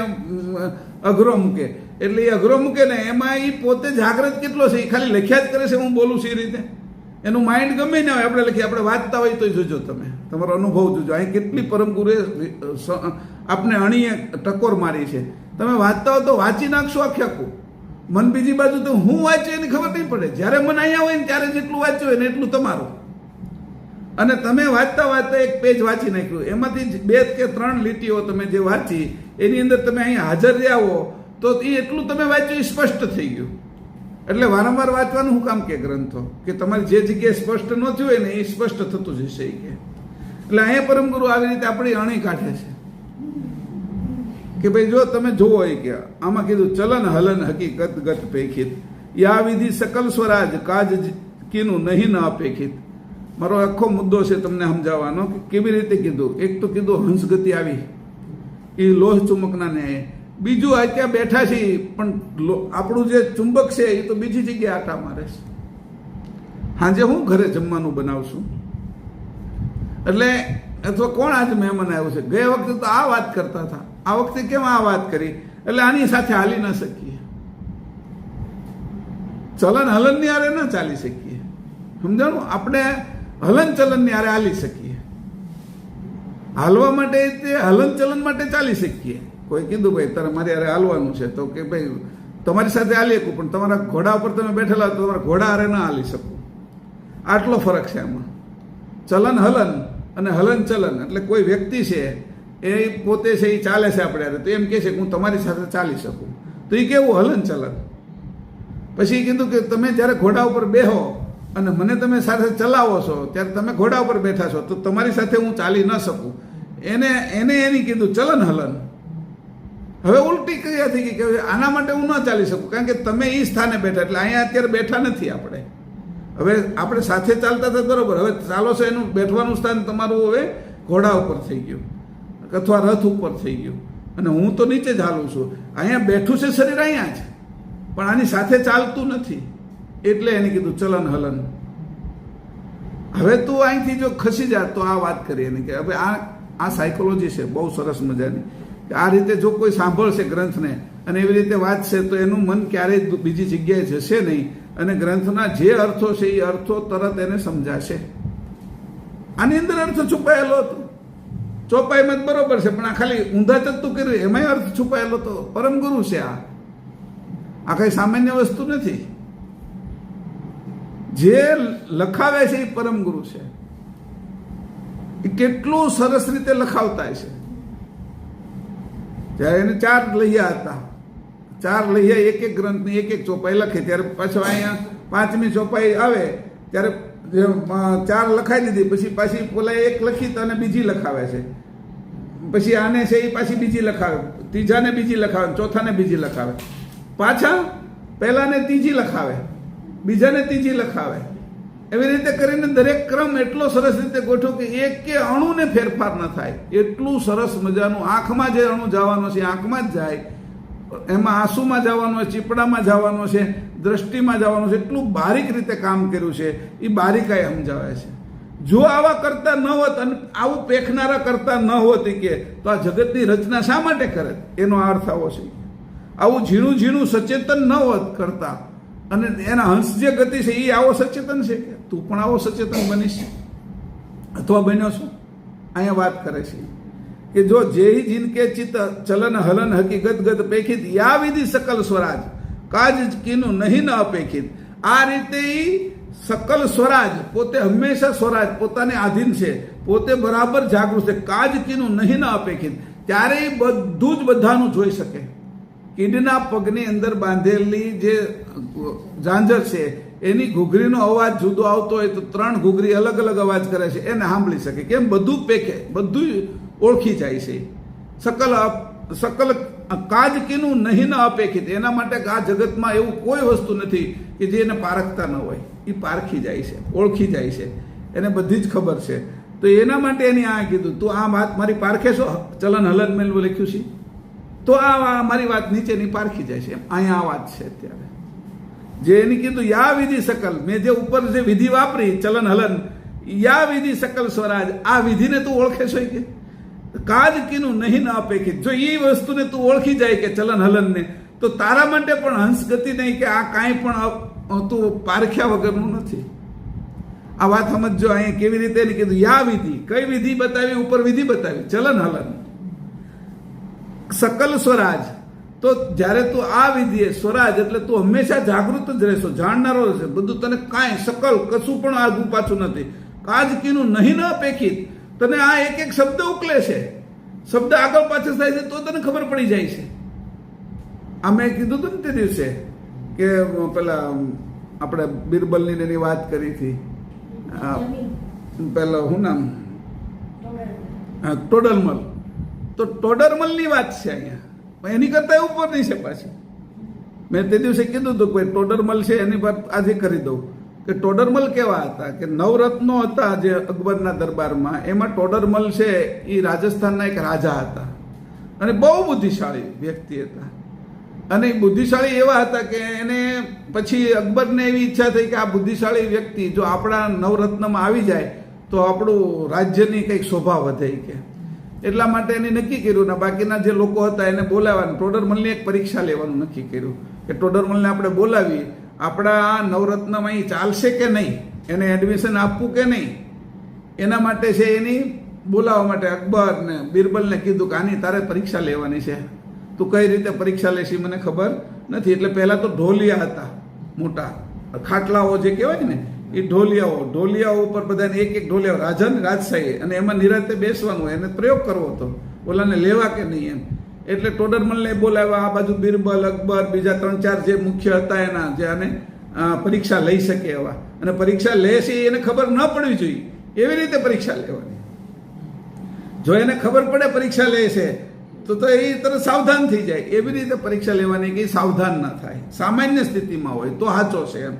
અઘરો મૂકે એટલે એ અઘરો મૂકે ને એમાં એ પોતે જાગ્રત કેટલો છે એ ખાલી લખ્યા જ કરે છે હું બોલું છું એ રીતે. એનું માઇન્ડ ગમે ને હોય આપણે લખીએ, આપણે વાંચતા હોય તો જોજો તમે તમારો અનુભવ જોજો. અહીં કેટલી પરમ ગુરુએ આપને અણીએ ટકોર મારી છે. તમે વાંચતા હો તો વાંચી નાખશો આખું. મન બીજી બાજુ તો હું વાંચ્યું એની ખબર નહીં પડે. જ્યારે મન અહીંયા હોય ને ત્યારે જેટલું વાંચ્યું હોય ને એટલું તમારું. અને તમે વાંચતા વાંચતા એક પેજ વાંચી નાખ્યું, એમાંથી 2 કે 3 લીટીઓ તમે જે વાંચી એની અંદર તમે અહીંયા હાજર રહ્યા હો તો એ એટલું તમે વાંચ્યું એ સ્પષ્ટ થઈ ગયું. એટલે વારંવાર વાંચવાનું શું કામ કે ગ્રંથો કે તમારી જે જગ્યાએ સ્પષ્ટ ન થયું હોય ને એ સ્પષ્ટ થતું જશે એ કે. એટલે અહીંયા પરમ ગુરુ આવી રીતે આપણી અણી કાઢે છે કે ભાઈ જો તમે જોવો એ કે આમાં કીધું ચલન હલન હકીકત ગત પેખિત યા વિધિ સકલ સ્વરાજ કાજ કીનું નહીં ન અપેક્ષિત. મારો આખો મુદ્દો છે તમને સમજાવવાનો કે કેવી રીતે કીધું. એક તો કીધું હંસગતિ આવી એ લોહ ચુંબકના ન્યાય. બીજું આ ત્યાં બેઠા છીએ પણ આપણું જે ચુંબક છે એ તો બીજી જગ્યાએ આટા મારે છે. સાંજે હું ઘરે જમવાનું બનાવશું એટલે અથવા કોણ આજે મહેમાન આવ્યું છે, ગયા વખતે તો આ વાત કરતા હતા, આ વખતે કેમ આ વાત કરી, એટલે આની સાથે હાલી ન શકીએ. ચલન હલનની હારે ન ચાલી શકીએ. સમજાણું. આપણે હલન ચલનની હારે હાલી શકીએ. હાલવા માટે તે હલન ચલન માટે ચાલી શકીએ. કોઈ કીધું ભાઈ તારે મારી હારે હાલવાનું છે તો કે ભાઈ તમારી સાથે હાલી શકું પણ તમારા ઘોડા ઉપર તમે બેઠેલા તો તમારા ઘોડા હારે ના હાલી શકું. આટલો ફરક છે આમાં. ચલન હલન અને હલન ચલન એટલે કોઈ વ્યક્તિ છે એ પોતે છે એ ચાલે છે આપણે હારે તો એમ કહે છે કે હું તમારી સાથે ચાલી શકું તો એ કેવું હલન ચલન. પછી કીધું કે તમે જ્યારે ઘોડા ઉપર બેહો અને મને તમે સાથે ચલાવો છો ત્યારે તમે ઘોડા ઉપર બેઠા છો તો તમારી સાથે હું ચાલી ન શકું. એની કીધું ચલન હલન. હવે ઉલટી ક્રિયા થઈ ગઈ કે આના માટે હું ન ચાલી શકું કારણ કે તમે એ સ્થાને બેઠા એટલે અહીંયા અત્યારે બેઠા નથી આપણે. હવે આપણે સાથે ચાલતા હતા બરોબર, હવે ચાલો છો એનું બેઠવાનું સ્થાન તમારું હવે ઘોડા ઉપર થઈ ગયું અથવા રથ ઉપર થઈ ગયું અને હું તો નીચે જ હાલું છું. અહીંયા બેઠું છે શરીર અહીંયા જ પણ આની સાથે ચાલતું નથી એટલે એને કીધું ચલન હલન. હવે તું અહીંથી જો ખસી જા તો આ વાત કરી એને કે હવે આ સાયકોલોજી છે બહુ સરસ મજાની. આ રીતે જો કોઈ સાંભળશે ગ્રંથને અને એવી રીતે વાંચશે તો એનું મન ક્યારેય બીજી જગ્યાએ જશે નહીં અને ગ્રંથના જે અર્થો છે એ અર્થો તરત એને સમજાશે. આની અંદર અર્થ છુપાયેલો હતો. ચોપાઈમાં જ બરોબર છે પણ આ ખાલી ઊંધા ચત્તું કર્યું એમાંય અર્થ છુપાયેલો હતો. પરમ ગુરુ છે આ કઈ સામાન્ય વસ્તુ નથી. જે લખાવે છે એ પરમ ગુરુ છે. એ કેટલું સરસ રીતે લખાવતા છે. જ્યારે એને 4 લૈયા હતા, 4 લૈયા એક ગ્રંથની એક ચોપાઈ લખે ત્યારે પાછો અહીંયા 5મી ચોપાઈ આવે ત્યારે 4 લખાઈ દીધી પછી પાછી પેલા 1 લખી તો અને બીજી લખાવે છે. પછી આને છે એ પાછી બીજી લખાવે, ત્રીજાને બીજી લખાવે, ચોથાને બીજી લખાવે, પાછા પહેલાને ત્રીજી લખાવે, બીજાને ત્રીજી લખાવે. એવી રીતે કરીને દરેક ક્રમ એટલો સરસ રીતે ગોઠવો કે એક કે અણુને ફેરફાર ન થાય એટલું સરસ મજાનું. આંખમાં જે અણુ જવાનો છે આંખમાં જ જાય, એમાં આંસુમાં જવાનો છે, ચીપડામાં જવાનો છે, દ્રષ્ટિમાં જવાનું છે. એટલું બારીક રીતે કામ કર્યું છે એ બારીકાઈ સમજાવે છે. જો આવા કરતા ન હોત અને આવું પેખનારા કરતા ન હોત કે તો આ જગતની રચના શા માટે કરે એનો અર્થ આવો છે. આવું ઝીણું ઝીણું સચેતન ન હોત કરતા અને એના હંસ જે ગતિ છે એ આવો સચેતન છે કે તું પણ આવો સચેતન બનીશ અથવા બન્યો છો. અહીંયા વાત કરે છે કે જો જે જિનકે ચિત્ત ચલન હલન હકીકત ગત પેખિત યા વિધિ સકલ સ્વરાજ કાજ કીનું નહીં ન અપેક્ષિત. આ રીતે સકલ સ્વરાજ પોતે હંમેશા સ્વરાજ પોતાને આધીન છે, પોતે બરાબર જાગૃત છે. કાજ કીનું નહીં ન અપેક્ષિત ત્યારે બધું જ બધાનું જોઈ શકે. કીડના પગની અંદર બાંધેલી જે ઝાંઝર છે એની ઘૂઘરીનો અવાજ જુદો આવતો હોય તો 3 ઘૂઘરી અલગ અલગ અવાજ કરે છે એને સાંભળી શકે. કેમ? બધું પેકે, બધું ઓળખી જાય છે. સકલ કાજ કીનું નહીં ન અપેક્ષિત, એના માટે આ જગતમાં એવું કોઈ વસ્તુ નથી કે જે એને પારખતા ન હોય. એ પારખી જાય છે, ઓળખી જાય છે, એને બધી જ ખબર છે. તો એના માટે એની આ કીધું તું આ વાત મારી પારખે છો, ચલન હલન મેલવું લખ્યું છે, તો આ મારી વાત નીચેની પારખી જાય છે. એમ અહીંયા આ વાત છે અત્યારે જે એની કીધું યા વિધિ સકલ, મેં જે ઉપર જે વિધિ વાપરી ચલન હલન, યા વિધિ સકલ સ્વરાજ, આ વિધિને તું ઓળખે છો કે કાજ કીનું નહીં ન અપેક્ષિત. જો એ વસ્તુને તું ઓળખી જાય કે ચલન હલનને, તો તારા માટે પણ હંસ ગતિ નહીં કે આ કાંઈ પણ તું પારખ્યા વગરનું નથી. આ વાત સમજો અહીંયા કેવી રીતે એને કીધું યા વિધિ, કઈ વિધિ બતાવી, ઉપર વિધિ બતાવી ચલન હલન. સકલ સ્વરાજ, તો જ્યારે તું આ વિધિએ સ્વરાજ એટલે તું હંમેશા જાગૃત જ રહેશો, જાણનારો રહેશે બધું, તને કાંઈ સકલ કશું પણ આગું પાછું નથી. કાજ કીનું નહીં ન અપેક્ષિત, તને આ એક એક શબ્દ ઉકલે છે, શબ્દ આગળ પાછળ થાય છે તો તને ખબર પડી જાય છે. આ મેં કીધું હતું ને તે દિવસે કે પેલા આપણે બિરબલની એની વાત કરી હતી, પેલા શું નામ, ટોડરમલ. તો ટોડરમલની વાત છે અહીંયા, એની કરતા ઉપરની છે પાછી. મેં તે દિવસે કીધું હતું કે ટોડરમલ છે એની વાત આજે કરી દઉં કે ટોડરમલ કેવા હતા કે નવરત્નો હતા જે અકબરના દરબારમાં, એમાં ટોડરમલ છે એ રાજસ્થાનના એક રાજા હતા અને બહુ બુદ્ધિશાળી વ્યક્તિ હતા. અને એ બુદ્ધિશાળી એવા હતા કે એને પછી અકબરને એવી ઈચ્છા થઈ કે આ બુદ્ધિશાળી વ્યક્તિ જો આપણા નવરત્નમાં આવી જાય તો આપણું રાજ્યની કંઈક શોભા વધે કે, એટલા માટે એને નક્કી કર્યું ને બાકીના જે લોકો હતા એને બોલાવવાનું, ટોડરમલની એક પરીક્ષા લેવાનું નક્કી કર્યું કે ટોડરમલને આપણે બોલાવી, આપણા નવરત્નમાં એ ચાલશે કે નહીં, એને એડમિશન આપવું કે નહીં, એના માટે છે એની બોલાવવા માટે અકબર ને બિરબલને કીધું કે આની તારે પરીક્ષા લેવાની છે, તું કઈ રીતે પરીક્ષા લેશી મને ખબર નથી. એટલે પહેલા તો ઢોલિયા હતા, મોટા ખાટલાઓ જે કહેવાય ને એ ઢોલિયાઓ ઉપર બધાને એક એક ઢોલિયા રાજાને રાજશાહી, અને એમાં નિરાતે બેસવાનું, એને પ્રયોગ કરવો હતો, ઓલાને લેવા કે નહીં એમ. એટલે ટોડરમલને બોલાવ્યા, આ બાજુ બિરબલ, અકબર, બીજા 3-4 જે મુખ્ય હતા એના, જે આને પરીક્ષા લઈ શકે એવા, અને પરીક્ષા લે છે એને ખબર ન પડવી જોઈએ એવી રીતે પરીક્ષા લેવાની. જો એને ખબર પડે પરીક્ષા લે છે તો એ તરત સાવધાન થઈ જાય, એવી રીતે પરીક્ષા લેવાની કે સાવધાન ના થાય, સામાન્ય સ્થિતિમાં હોય તો સાચો છે એમ.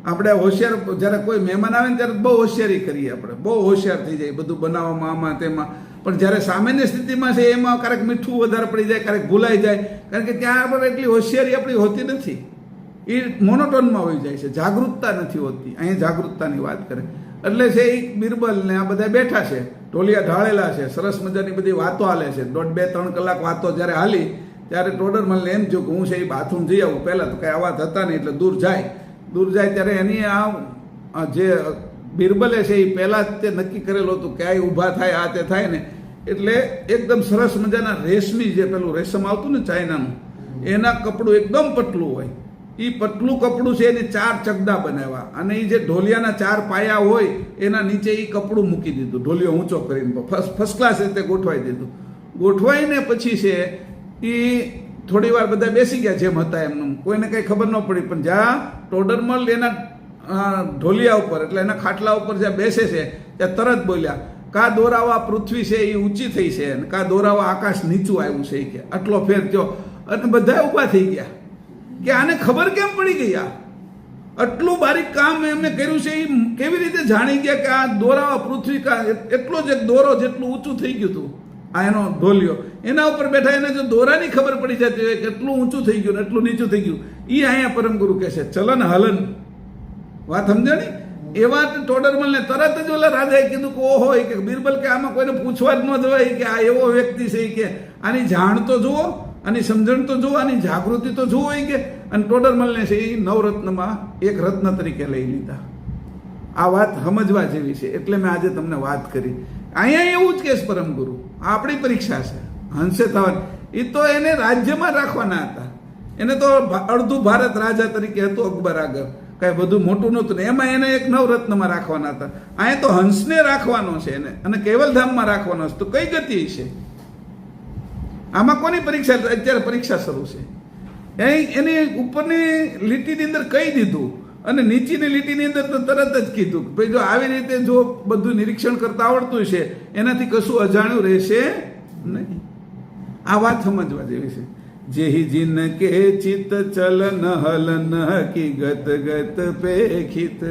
આપણે હોશિયાર, જ્યારે કોઈ મહેમાન આવે ને ત્યારે બહુ હોશિયારી કરીએ, આપણે બહુ હોશિયાર થઈ જાય બધું બનાવવામાં આમાં તેમાં, પણ જ્યારે સામાન્ય સ્થિતિમાં છે એમાં ક્યારેક મીઠું વધારે પડી જાય, ક્યારેક ભૂલાઈ જાય, કારણ કે ત્યાં આપણે એટલી હોશિયારી આપણી હોતી નથી, એ મોનોટોનમાં હોઈ જાય છે, જાગૃતતા નથી હોતી. અહીંયા જાગૃતતાની વાત કરે એટલે છે એ બિરબલ ને આ બધા બેઠા છે, ઢોલિયા ઢાળેલા છે, સરસ મજાની બધી વાતો હાલે છે. 1.5-2-3 કલાક વાતો જ્યારે હાલી ત્યારે ટોડરમલને એમ થયું કે હું છે એ બાથરૂમ જઈ આવું. પહેલાં તો કંઈ આવા હતા નહીં એટલે દૂર જાય ત્યારે એની આ જે બિરબલે છે એ પહેલાં જ તે નક્કી કરેલું હતું કે આ ઊભા થાય, આ તે થાય ને, એટલે એકદમ સરસ મજાના રેશમી, જે પેલું રેશમ આવતું ને ચાઇનાનું, એના કપડું એકદમ પતલું હોય, એ પતલું કપડું છે એને 4 ચગડા બનાવ્યા, અને એ જે ઢોલિયાના 4 પાયા હોય એના નીચે એ કપડું મૂકી દીધું, ઢોલિયો ઊંચો કરીને ફર્સ્ટ ક્લાસ રીતે ગોઠવાઈ દીધું. ગોઠવાઈને પછી છે એ થોડી વાર બધા બેસી ગયા જેમ હતા એમનું, કોઈને કંઈ ખબર ન પડી. પણ જ્યાં ટોડરમલ એના ઢોલિયા ઉપર એટલે એના ખાટલા ઉપર જ્યાં બેસે છે ત્યાં તરત બોલ્યા, કા દોરાવા પૃથ્વી છે એ ઊંચી થઈ છે, અને કા દોરાવા આકાશ નીચું આવ્યું છે કે આટલો ફેર થયો. અને બધા ઊભા થઈ ગયા કે આને ખબર કેમ પડી ગઈ, આટલું બારીક કામ એમને કર્યું છે, એ કેવી રીતે જાણી ગયા કે આ દોરાવા પૃથ્વી કા, એટલો જ એક દોરો જેટલું ઊંચું થઈ ગયું હતું આ એનો ઢોલિયો, એના ઉપર બેઠા એને જો દોરાની ખબર પડી જતી હોય કે એટલું ઊંચું થઈ ગયું ને એટલું નીચું થઈ ગયું, એ અહીંયા પરમગુરુ કહે છે ચલન હલન. વાત સમજાણી? એવા ટોડરમલને તરત જ ઓલા રાજાએ કીધું કે ઓહો, કે બિરબલ કે આમાં કોઈને પૂછવા જ ન જવાય કે આ એવો વ્યક્તિ છે કે આની જાણ તો જુઓ, આની સમજણ તો જુઓ, આની જાગૃતિ તો જુઓ કે. અને ટોડરમલને છે એ નવરત્નમાં એક રત્ન તરીકે લઈ લીધા. આ વાત સમજવા જેવી છે એટલે મેં આજે તમને વાત કરી. અહીંયા એવું જ કેસ પરમગુરુ, આપણી પરીક્ષા છે, હંસે થવાની. એ તો એને રાજ્યમાં રાખવાના હતા, એને તો અડધું ભારત રાજા તરીકે હતું અકબર આગળ, કાંઈ બધું મોટું નહોતું ને, એમાં એને એક નવરત્નમાં રાખવાના હતા. અહીંયા તો હંસને રાખવાનો છે એને, અને કેવલધામમાં રાખવાનો છે. તો કઈ ગતિ છે આમાં? કોની પરીક્ષા? અત્યારે પરીક્ષા શરૂ છે. એની ઉપરની લીટીની અંદર કહી દીધું અને નીચેની લીટીની અંદર તો તરત જ કીધું કે ભાઈ જો આવી રીતે જો બધું નિરીક્ષણ કરતા આવડતું છે એનાથી કશું અજાણ્યું રહેશે નહીં. આ વાત સમજવા જેવી છે. જેહી जिनके चित चलन हलन हकीगत गत पेखित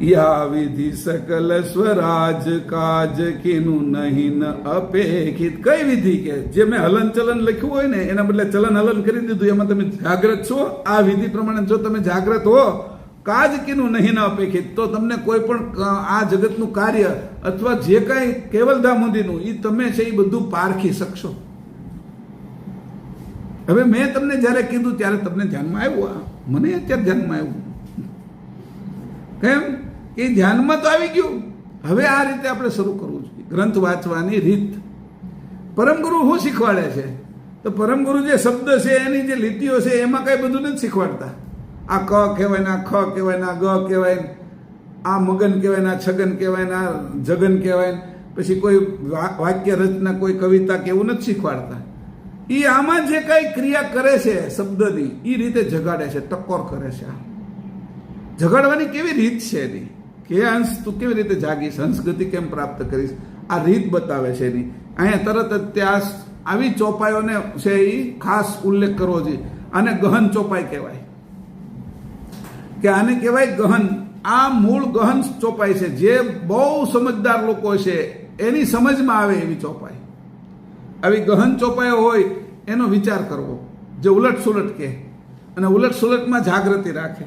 या विधि सकल स्वराज काज किनु नहीं न अपेक्षित. કઈ વિધિ કે જે મેં હલન ચલન લખ્યું હોય ને એના બદલે ચલન હલન કરી દીધું, એમાં તમે જાગ્રત છો. આ વિધિ પ્રમાણે જો તમે જાગ્રત હો, કાજ કિનું નહીં ન અપેક્ષિત, તો તમને કોઈ પણ આ જગતનું કાર્ય અથવા જે કાંઈ કેવલધામ સુધીનું એ તમે છે એ બધું પારખી શકશો. હવે મેં તમને જ્યારે કીધું ત્યારે તમને ધ્યાનમાં આવ્યું, મને અત્યારે ધ્યાનમાં આવ્યું. કેમ કે ધ્યાનમાં તો આવી ગયું. હવે આ રીતે આપણે શરૂ કરવું જોઈએ ગ્રંથ વાંચવાની રીત. પરમગુરુ શું શીખવાડે છે? તો પરમગુરુ જે શબ્દ છે એની જે લીટીઓ છે એમાં કઈ બધું નથી શીખવાડતા. આ ક કહેવાય ને, આ ખ કહેવાય ને, આ ગ કહેવાય, આ મગન કહેવાય ને, આ છગન કહેવાય ને, આ જગન કહેવાય, પછી કોઈ વાક્ય રચના, કોઈ કવિતા કે એવું નથી શીખવાડતા. એ આમાં જે કઈ ક્રિયા કરે છે શબ્દની એ રીતે જગાડે છે, ટકોર કરે છે. જગાડવાની કેવી રીત છે એની, કે અંશ તું કેવી રીતે જાગીશ, હંસ ગતિ કેમ પ્રાપ્ત કરીશ, આ રીત બતાવે છે એની. અહીંયા તરત જ ત્યાં આવી ચોપાઈઓને છે એ ખાસ ઉલ્લેખ કરવો જોઈએ. આને ગહન ચોપાઈ કહેવાય, કે આને કહેવાય ગહન. આ મૂળ ગહન ચોપાઈ છે, જે બહુ સમજદાર લોકો છે એની સમજમાં આવે એવી ચોપાઈ. આવી ગહન ચોપાઈઓ હોય એનો વિચાર કરવો, જે ઉલટ સુલટ કહે અને ઉલટ સુલટમાં જાગૃતિ રાખે.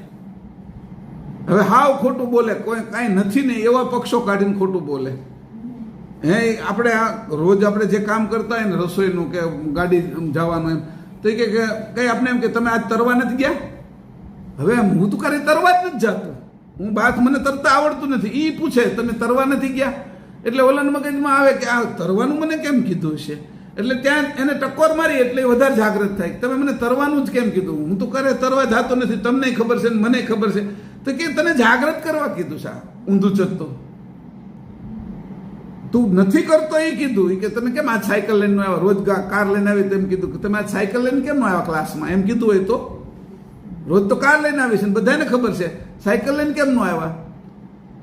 હવે હાવ ખોટું બોલે, કોઈ કાંઈ નથી ને એવા પક્ષો કાઢીને ખોટું બોલે. હે આપણે આ રોજ આપણે જે કામ કરતા હોય ને, રસોઈનું કે ગાડી જવાનું, એમ તો એ કે કઈ આપણે એમ કે તમે આજ તરવા નથી ગયા. હવે હું તો ક્યારે તરવા જ નથી જતો, હું બાથ મને તરતા આવડતું નથી. એ પૂછે તમે તરવા નથી ગયા, એટલે ઓલાના મગજમાં આવે કે આ તરવાનું મને કેમ કીધું છે, એટલે ત્યાં એને ટકોર મારી એટલે વધારે જાગૃત થાય. તમે મને તરવાનું જ કેમ કીધું, હું તો કરે તરવા જતો નથી, તમને ખબર છે ને મને ખબર છે. તો કે તને જાગૃત કરવા કીધું છે, ઊંધું ચડતો તું નથી કરતો એ કીધું. કે તમે કેમ આજ સાયકલ લઈને આવ્યા, રોજ કાર લઈને આવી તેમ કીધું. કે તમે આજ સાયકલ લઈને કેમ આવ્યા ક્લાસમાં, એમ કીધું હોય તો. રોજ તો કાર લઈને આવી છે ને બધાને ખબર છે, સાયકલ લઈને કેમ ન આવ્યા.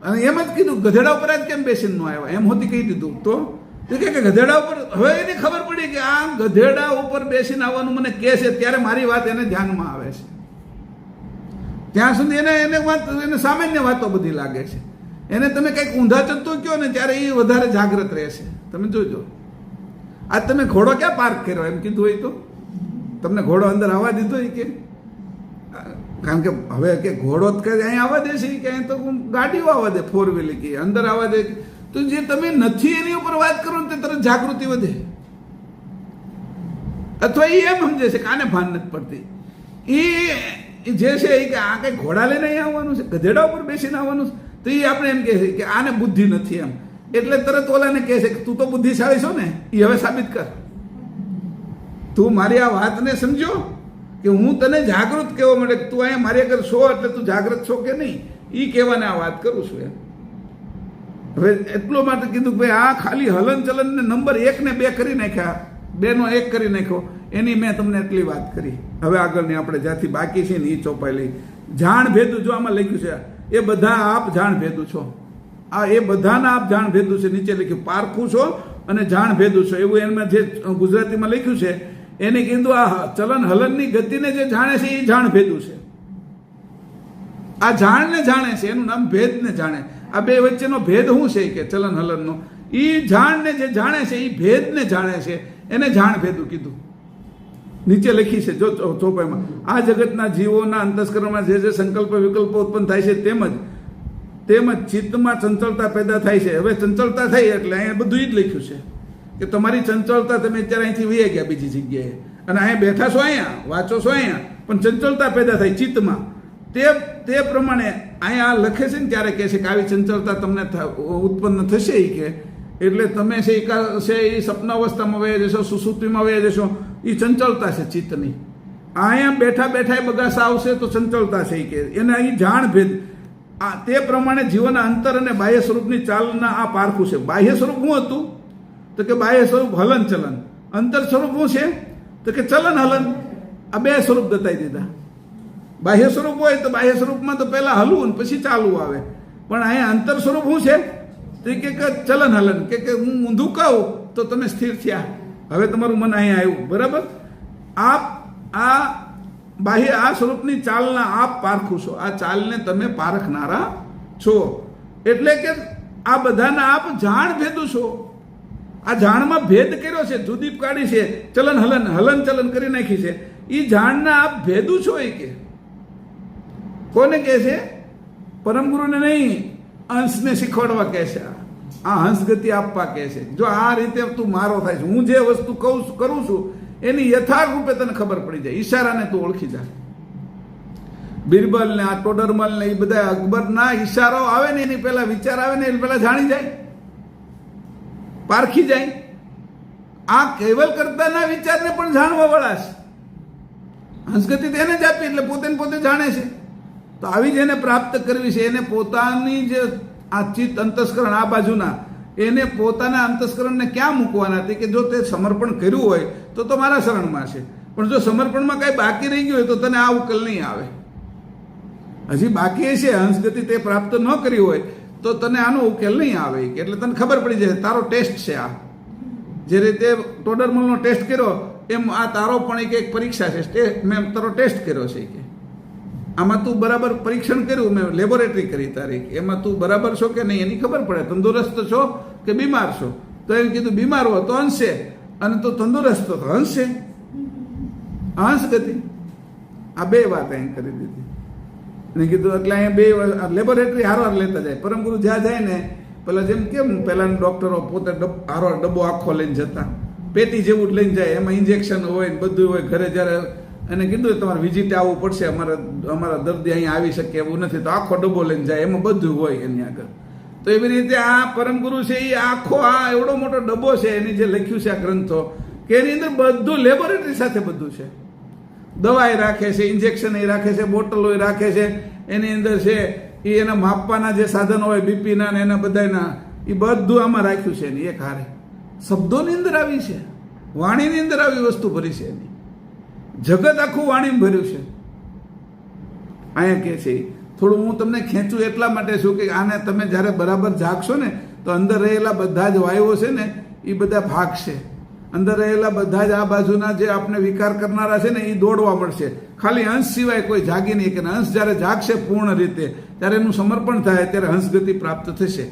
અને એમ જ કીધું ગધેડા ઉપર જ કેમ બેસીને ન આવ્યા, એમ હોતી કહી દીધું. તો કે ગધેડા ઉપર, હવે એને ખબર પડી કે આ ગધેડા ઉપર બેસીને આવવાનું મને કહે છે, ત્યારે મારી વાત એને ધ્યાનમાં આવે છે. ત્યાં સુધી એને સામાન્ય વાતો બધી લાગે છે. એને તમે કંઈક ઊંધા ચડતો કહો ને ત્યારે એ વધારે જાગૃત રહેશે. તમે જોજો, આજ તમે ઘોડો ક્યાં પાર્ક કર્યો એમ કીધું હોય તો તમને ઘોડો અંદર આવવા દીધો હોય કે? કારણ કે હવે કે ઘોડો જ કઈ અહીં આવવા દે છે કે અહીં તો ગાડીઓ આવવા દે, 4 વ્હીલ કે અંદર આવવા દે. તો જે તમે નથી એની ઉપર વાત કરો ને તે તરત જાગૃતિ વધે. અથવા એ એમ સમજે છે કે આને ભાન નથી પડતી. એ જે છે એ કે આ કઈ ઘોડા લઈને અહીં આવવાનું છે, ગધેડા ઉપર બેસીને આવવાનું છે, તો એ આપણે એમ કહે છે કે આને બુદ્ધિ નથી એમ. એટલે તરત ઓલાને કહે છે કે તું તો બુદ્ધિશાળી છો ને, એ હવે સાબિત કર. તું મારી આ વાતને સમજો કે હું તને જાગૃત કહેવા માટે તું અહીંયા મારી આગળ છો એટલે તું જાગૃત છો કે નહીં, એ કહેવાને આ વાત કરું છું એમ. હવે એટલો માટે કીધું કે ભાઈ આ ખાલી હલન ચલનને નંબર 1 ને 2 કરી નાખ્યા, 2 નો 1 કરી નાખ્યો, એની મેં તમને એટલી વાત કરી. હવે આગળની આપણે જ્યાંથી બાકી છે ને એ ચોપાઈ લઈ. જાણ ભેદું જો આમાં લખ્યું છે, એ બધા આપ જાણ ભેદું છો. આ એ બધાના આપ જાણ ભેદું છે. નીચે લખ્યું પારખું છો અને જાણ ભેદું છો, એવું એમાં જે ગુજરાતીમાં લખ્યું છે એને કીધું આ ચલન હલનની ગતિને જે જાણે છે એ જાણ ભેદું છે. આ જાણને જાણે છે, એનું નામ ભેદને જાણે. આ બે વચ્ચેનો ભેદ શું છે કે ચલન હલનનો, એ જાણને જે જાણે છે એ ભેદને જાણે છે, એને જાણ ભેદું કીધું. નીચે લખી છે જો ચોપાઈમાં, આ જગતના જીવોના અંતસ્કરણમાં જે જે સંકલ્પ વિકલ્પો ઉત્પન્ન થાય છે તેમજ ચિત્તમાં ચંચળતા પેદા થાય છે. હવે ચંચળતા થઈ એટલે અહીંયા બધું જ લખ્યું છે કે તમારી ચંચળતા, તમે અત્યારે અહીંથી વહી ગયા બીજી જગ્યાએ અને અહીંયા બેઠા છો, અહીંયા વાંચો છો, અહીંયા પણ ચંચળતા પેદા થાય ચિત્તમાં. તે પ્રમાણે અહીંયા લખે છે ને ત્યારે કહે છે કે આવી ચંચળતા તમને ઉત્પન્ન થશે એ કે, એટલે તમે છે એ સપનાવસ્થામાં વહી જશો, સુસુપ્તિમાં વહી જશો. એ ચંચળતા છે ચિત્તની. અહીંયા બેઠા બેઠા બગાસા આવશે તો ચંચળતા છે કે એને અહીં જાણ ભેદ. આ તે પ્રમાણે જીવનના અંતર અને બાહ્ય સ્વરૂપની ચાલના આ પારખું છે. બાહ્ય સ્વરૂપ શું હતું? તો કે બાહ્ય સ્વરૂપ હલન ચલન. અંતર સ્વરૂપ શું છે? તો કે ચલન હલન. આ 2 સ્વરૂપ બતાવી દીધા. બાહ્ય સ્વરૂપ હોય તો બાહ્ય સ્વરૂપમાં તો પહેલા હલવું પછી ચાલવું આવે, પણ અહીંયા અંતર સ્વરૂપ શું છે? તો કે ચલન હલન. કે હું ઊંધું કહું તો તમે સ્થિર થયા, હવે તમારું મન અહીંયા આવ્યું, બરાબર? આપ આ બાહ્ય આ સ્વરૂપની ચાલના આપ પારખું છો, આ ચાલને તમે પારખનારા છો. એટલે કે આ બધાના આપ જાણ ભેદું છો. આ જાણમાં ભેદ કર્યો છે, જુદી કાઢી છે, હલન ચલન કરી નાખી છે. એ જાણના આપ ભેદું છો. એ કે કોને કહે છે? પરમ ગુરુને નહીં, અંશને શીખવાડવા કહે છે. આ હંસગતિ આપવા કહે છે. જો આ રીતે તું મારો થાય છે, હું જે વસ્તુ કરું છું એની યથાર્થ રૂપે તને ખબર પડી જાય, ઈશારાને તું ઓળખી જા. બિરબલ ને આ ટોડરમલ ને એ બધા અકબરના ઈશારો આવે ને એની પહેલા વિચાર આવે ને એની પહેલા જાણી જાય, પારખી જાય. આ કેવલ કરતાના વિચારને પણ જાણવા વાળા છે. હંસગતિ તેને જ આપી એટલે પોતે જાણે છે. તો આવી જ એને પ્રાપ્ત કરવી છે. એને પોતાની જે આ ચિત્ત અંતસ્કરણ આ બાજુના એને પોતાના અંતસ્કરણને ક્યાં મૂકવાના હતી કે જો તે સમર્પણ કર્યું હોય તો મારા શરણમાં છે. પણ જો સમર્પણમાં કાંઈ બાકી રહી ગયું હોય તો તને આ ઉકેલ નહીં આવે. હજી બાકી છે હંસગતિ તે પ્રાપ્ત ન કરી હોય તો તને આનો ઉકેલ નહીં આવે. એટલે તને ખબર પડી જાય તારો ટેસ્ટ છે. આ જે રીતે ટોડરમલનો ટેસ્ટ કર્યો એમ આ તારો પણ એક પરીક્ષા છે. મેં તારો ટેસ્ટ કર્યો છે કે આમાં તું બરાબર પરીક્ષણ કર્યું, મેં લેબોરેટરી કરી તારી, એમાં તું બરાબર છો કે નહીં એની ખબર પડે. તંદુરસ્ત છો કે બીમાર છો? તો એમ કીધું બીમાર હો તો હંસે, અને તું તંદુરસ્ત તો હંસે. હંસગતિ આ બે વાત અહીં કરી દીધી અને કીધું એટલે અહીંયા બે લેબોરેટરી હારવાર લેતા જાય. પરમ ગુરુ જ્યાં જાય ને પેલા જેમ કેમ પહેલાના ડોક્ટરો પોતે હારવાર ડબ્બો આખો લઈને જતા, પેટી જેવું જ લઈને જાય, એમાં ઇન્જેક્શન હોય ને બધું હોય. ઘરે જ્યારે એને કીધું તમારે વિઝિટ આવવું પડશે, અમારા દર્દી અહીંયા આવી શકે એવું નથી, તો આખો ડબ્બો લઈને જાય, એમાં બધું હોય એની આગળ. તો એવી રીતે આ પરમ ગુરુ છે એ આખો આ એવડો મોટો ડબ્બો છે એની જે લખ્યું છે આ ગ્રંથો કે એની અંદર બધું લેબોરેટરી સાથે બધું છે. દવાઈ રાખે છે, ઇન્જેક્શન એ રાખે છે, બોટલો એ રાખે છે, એની અંદર છે એ એના માપવાના જે સાધનો હોય બીપીના ને એના બધાના એ બધું આમાં રાખ્યું છે. એની એક હારે શબ્દોની અંદર આવી છે, વાણીની અંદર આવી વસ્તુ ભરી છે. એની જગત આખું વાણી ભર્યું છે. અહીંયા કે છે થોડું હું તમને ખેંચું એટલા માટે છું કે આને તમે જ્યારે બરાબર જાગશો ને તો અંદર રહેલા બધા જ વાયુઓ છે ને એ બધા ભાગશે. અંદર રહેલા બધા જ આ બાજુના જે આપણે વિકાર કરનારા છે ને એ દોડવા મળશે. ખાલી હંસ સિવાય કોઈ જાગી નહીં. કે હંસ જ્યારે જાગશે પૂર્ણ રીતે ત્યારે એનું સમર્પણ થાય ત્યારે હંસગતિ પ્રાપ્ત થશે.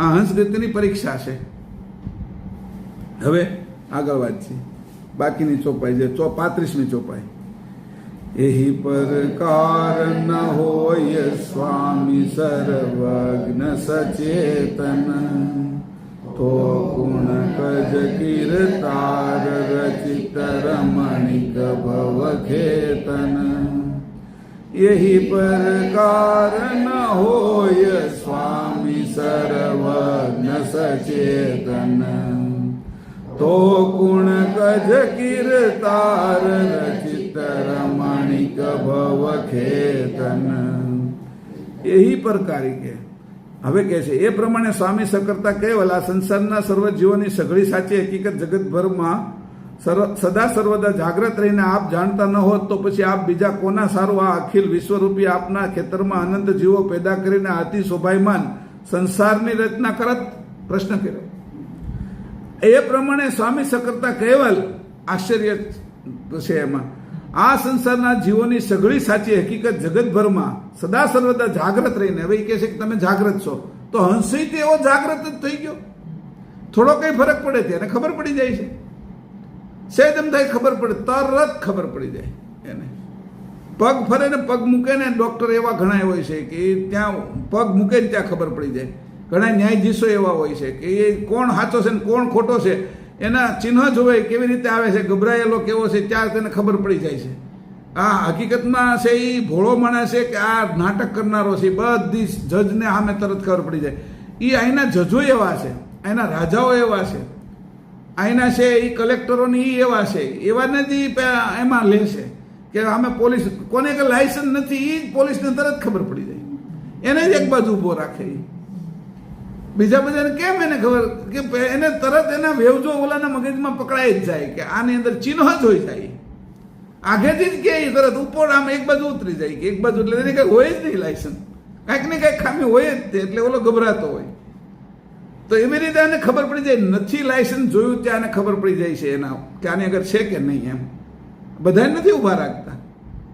આ હંસગતિની પરીક્ષા છે. હવે આગળ વાત છે બાકીની ચોપાઈ જે 35મી ચોપાઈ. એહી પરકાર ન હોય સ્વામી સર્વજ્ઞ સચેતન, તો ગુણ કજ કીર્તાર રચિત રમણીક ભવ ખેતન. એહી પરકાર ન હોય સ્વામી સર્વજ્ઞ સચેતન, તો ગુણ કજ કીર્તાર રચિત રમણીક ભવ ખેતન. એહી પ્રકારી કે હવે કહે છે એ પ્રમાણે સ્વામી સકર્તા કહેવલ આ સંસારના સર્વ જીવોની સઘળી સાચી હકીકત જગતભરમાં સદા સર્વદા જાગ્રત રહીને આપ જાણતા ન હોત તો પછી આપ બીજા કોના સારું આ અખિલ વિશ્વરૂપી આપના ખેતરમાં અનંત જીવો પેદા કરીને અતિ શોભાયમાન સંસારની રચના કરત? પ્રશ્ન કર્યો. એ પ્રમાણે સ્વામી સકર્તા કહેવલ આશ્ચર્ય છે એમાં આ સંસારના જીવોની સઘળી સાચી હકીકત જગતભરમાં સદા સર્વદા જાગ્રત રહીને. હવે એ કહે છે કે તમે જાગ્રત છો તો હંસઈ તે એવો જાગ્રત જ થઈ ગયો. થોડો કઈ ફરક પડે ત્યારે ખબર પડી જાય છે. સહેજ એમ થાય ખબર પડે, તરત ખબર પડી જાય એને. પગ ફરે ને પગ મૂકે ને ડોક્ટર એવા ઘણા હોય છે કે ત્યાં પગ મૂકે ને ત્યાં ખબર પડી જાય. ઘણા ન્યાયાધીશો એવા હોય છે કે એ કોણ સાચો છે ને કોણ ખોટો છે એના ચિહ્ન જોવે કેવી રીતે આવે છે, ગભરાયેલો કેવો છે ત્યાં તેને ખબર પડી જાય છે. આ હકીકતમાં છે એ ભોળો માણસ છે કે આ નાટક કરનારો છે, બધી જજને સામે તરત ખબર પડી જાય. એ અહીંના જજો એવા છે, અહીંના રાજાઓ એવા છે, અહીંના છે એ કલેક્ટરોની એ એવા છે, એવાને જ એમાં લે છે કે અમે પોલીસ કોને કે લાયસન્સ નથી એ જ પોલીસને તરત ખબર પડી જાય. એને જ એક બાજુ ઊભો રાખે. બીજા બધાને કેમ એને ખબર કે એને તરત એના વેવજો ઓલાના મગજમાં પકડાઈ જ જાય કે આની અંદર ચિહ્ન જ હોય જાય. આગેથી જ કે તરત ઉપર આમ એક બાજુ ઉતરી જાય કે એક બાજુ એટલે એને કંઈ હોય જ નહીં લાયસન્સ, કાંઈક ને કાંઈક ખામી હોય જ તે એટલે ઓલો ગભરાતો હોય. તો એવી રીતે આને ખબર પડી જાય, નથી લાયસન્સ જોયું ત્યાં આને ખબર પડી જાય છે એના કે આની આગળ છે કે નહીં એમ. બધાને નથી ઊભા રાખતા.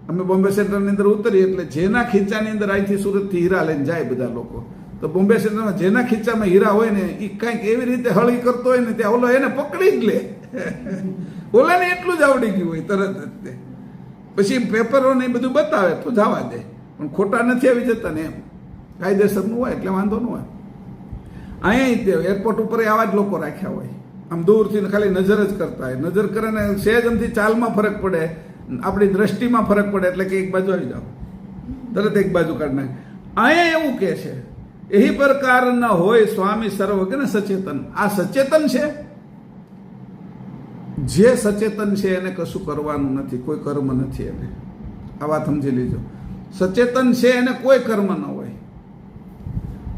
અમે બોમ્બે સેન્ટ્રલની અંદર ઉતરીએ એટલે જેના ખીચાની અંદર અહીંથી સુરતથી હીરા લઈને જાય બધા લોકો, તો બોમ્બે સેન્ટ્રલમાં જેના ખીચામાં હીરા હોય ને એ કંઈક એવી રીતે હળી કરતો હોય ને ત્યાં ઓલો એને પકડી જ લે. ઓલાને એટલું જ આવડી ગયું હોય તરત જ તે. પછી પેપરો ને એ બધું બતાવે તો જવા દે, પણ ખોટા નથી આવી જતા ને એમ, કાયદેસરનું હોય એટલે વાંધો ન હોય. અહીંયા એરપોર્ટ ઉપર આવા જ લોકો રાખ્યા હોય, આમ દૂરથી ખાલી નજર જ કરતા હોય. નજર કરે ને સહેજ એમથી ચાલમાં ફરક પડે, આપણી દ્રષ્ટિમાં ફરક પડે એટલે કે એક બાજુ આવી જાઓ, તરત એક બાજુ કાઢી નાખે. અહીંયા એવું કે છે એહી પ્રકાર ન હોય સ્વામી સર્વજ્ઞ સચેતન. આ સચેતન છે, જે સચેતન છે એને કશું કરવાનું નથી, કોઈ કર્મ નથી એને. આ વાત સમજી લીજો. સચેતન છે એને કોઈ કર્મ ન હોય.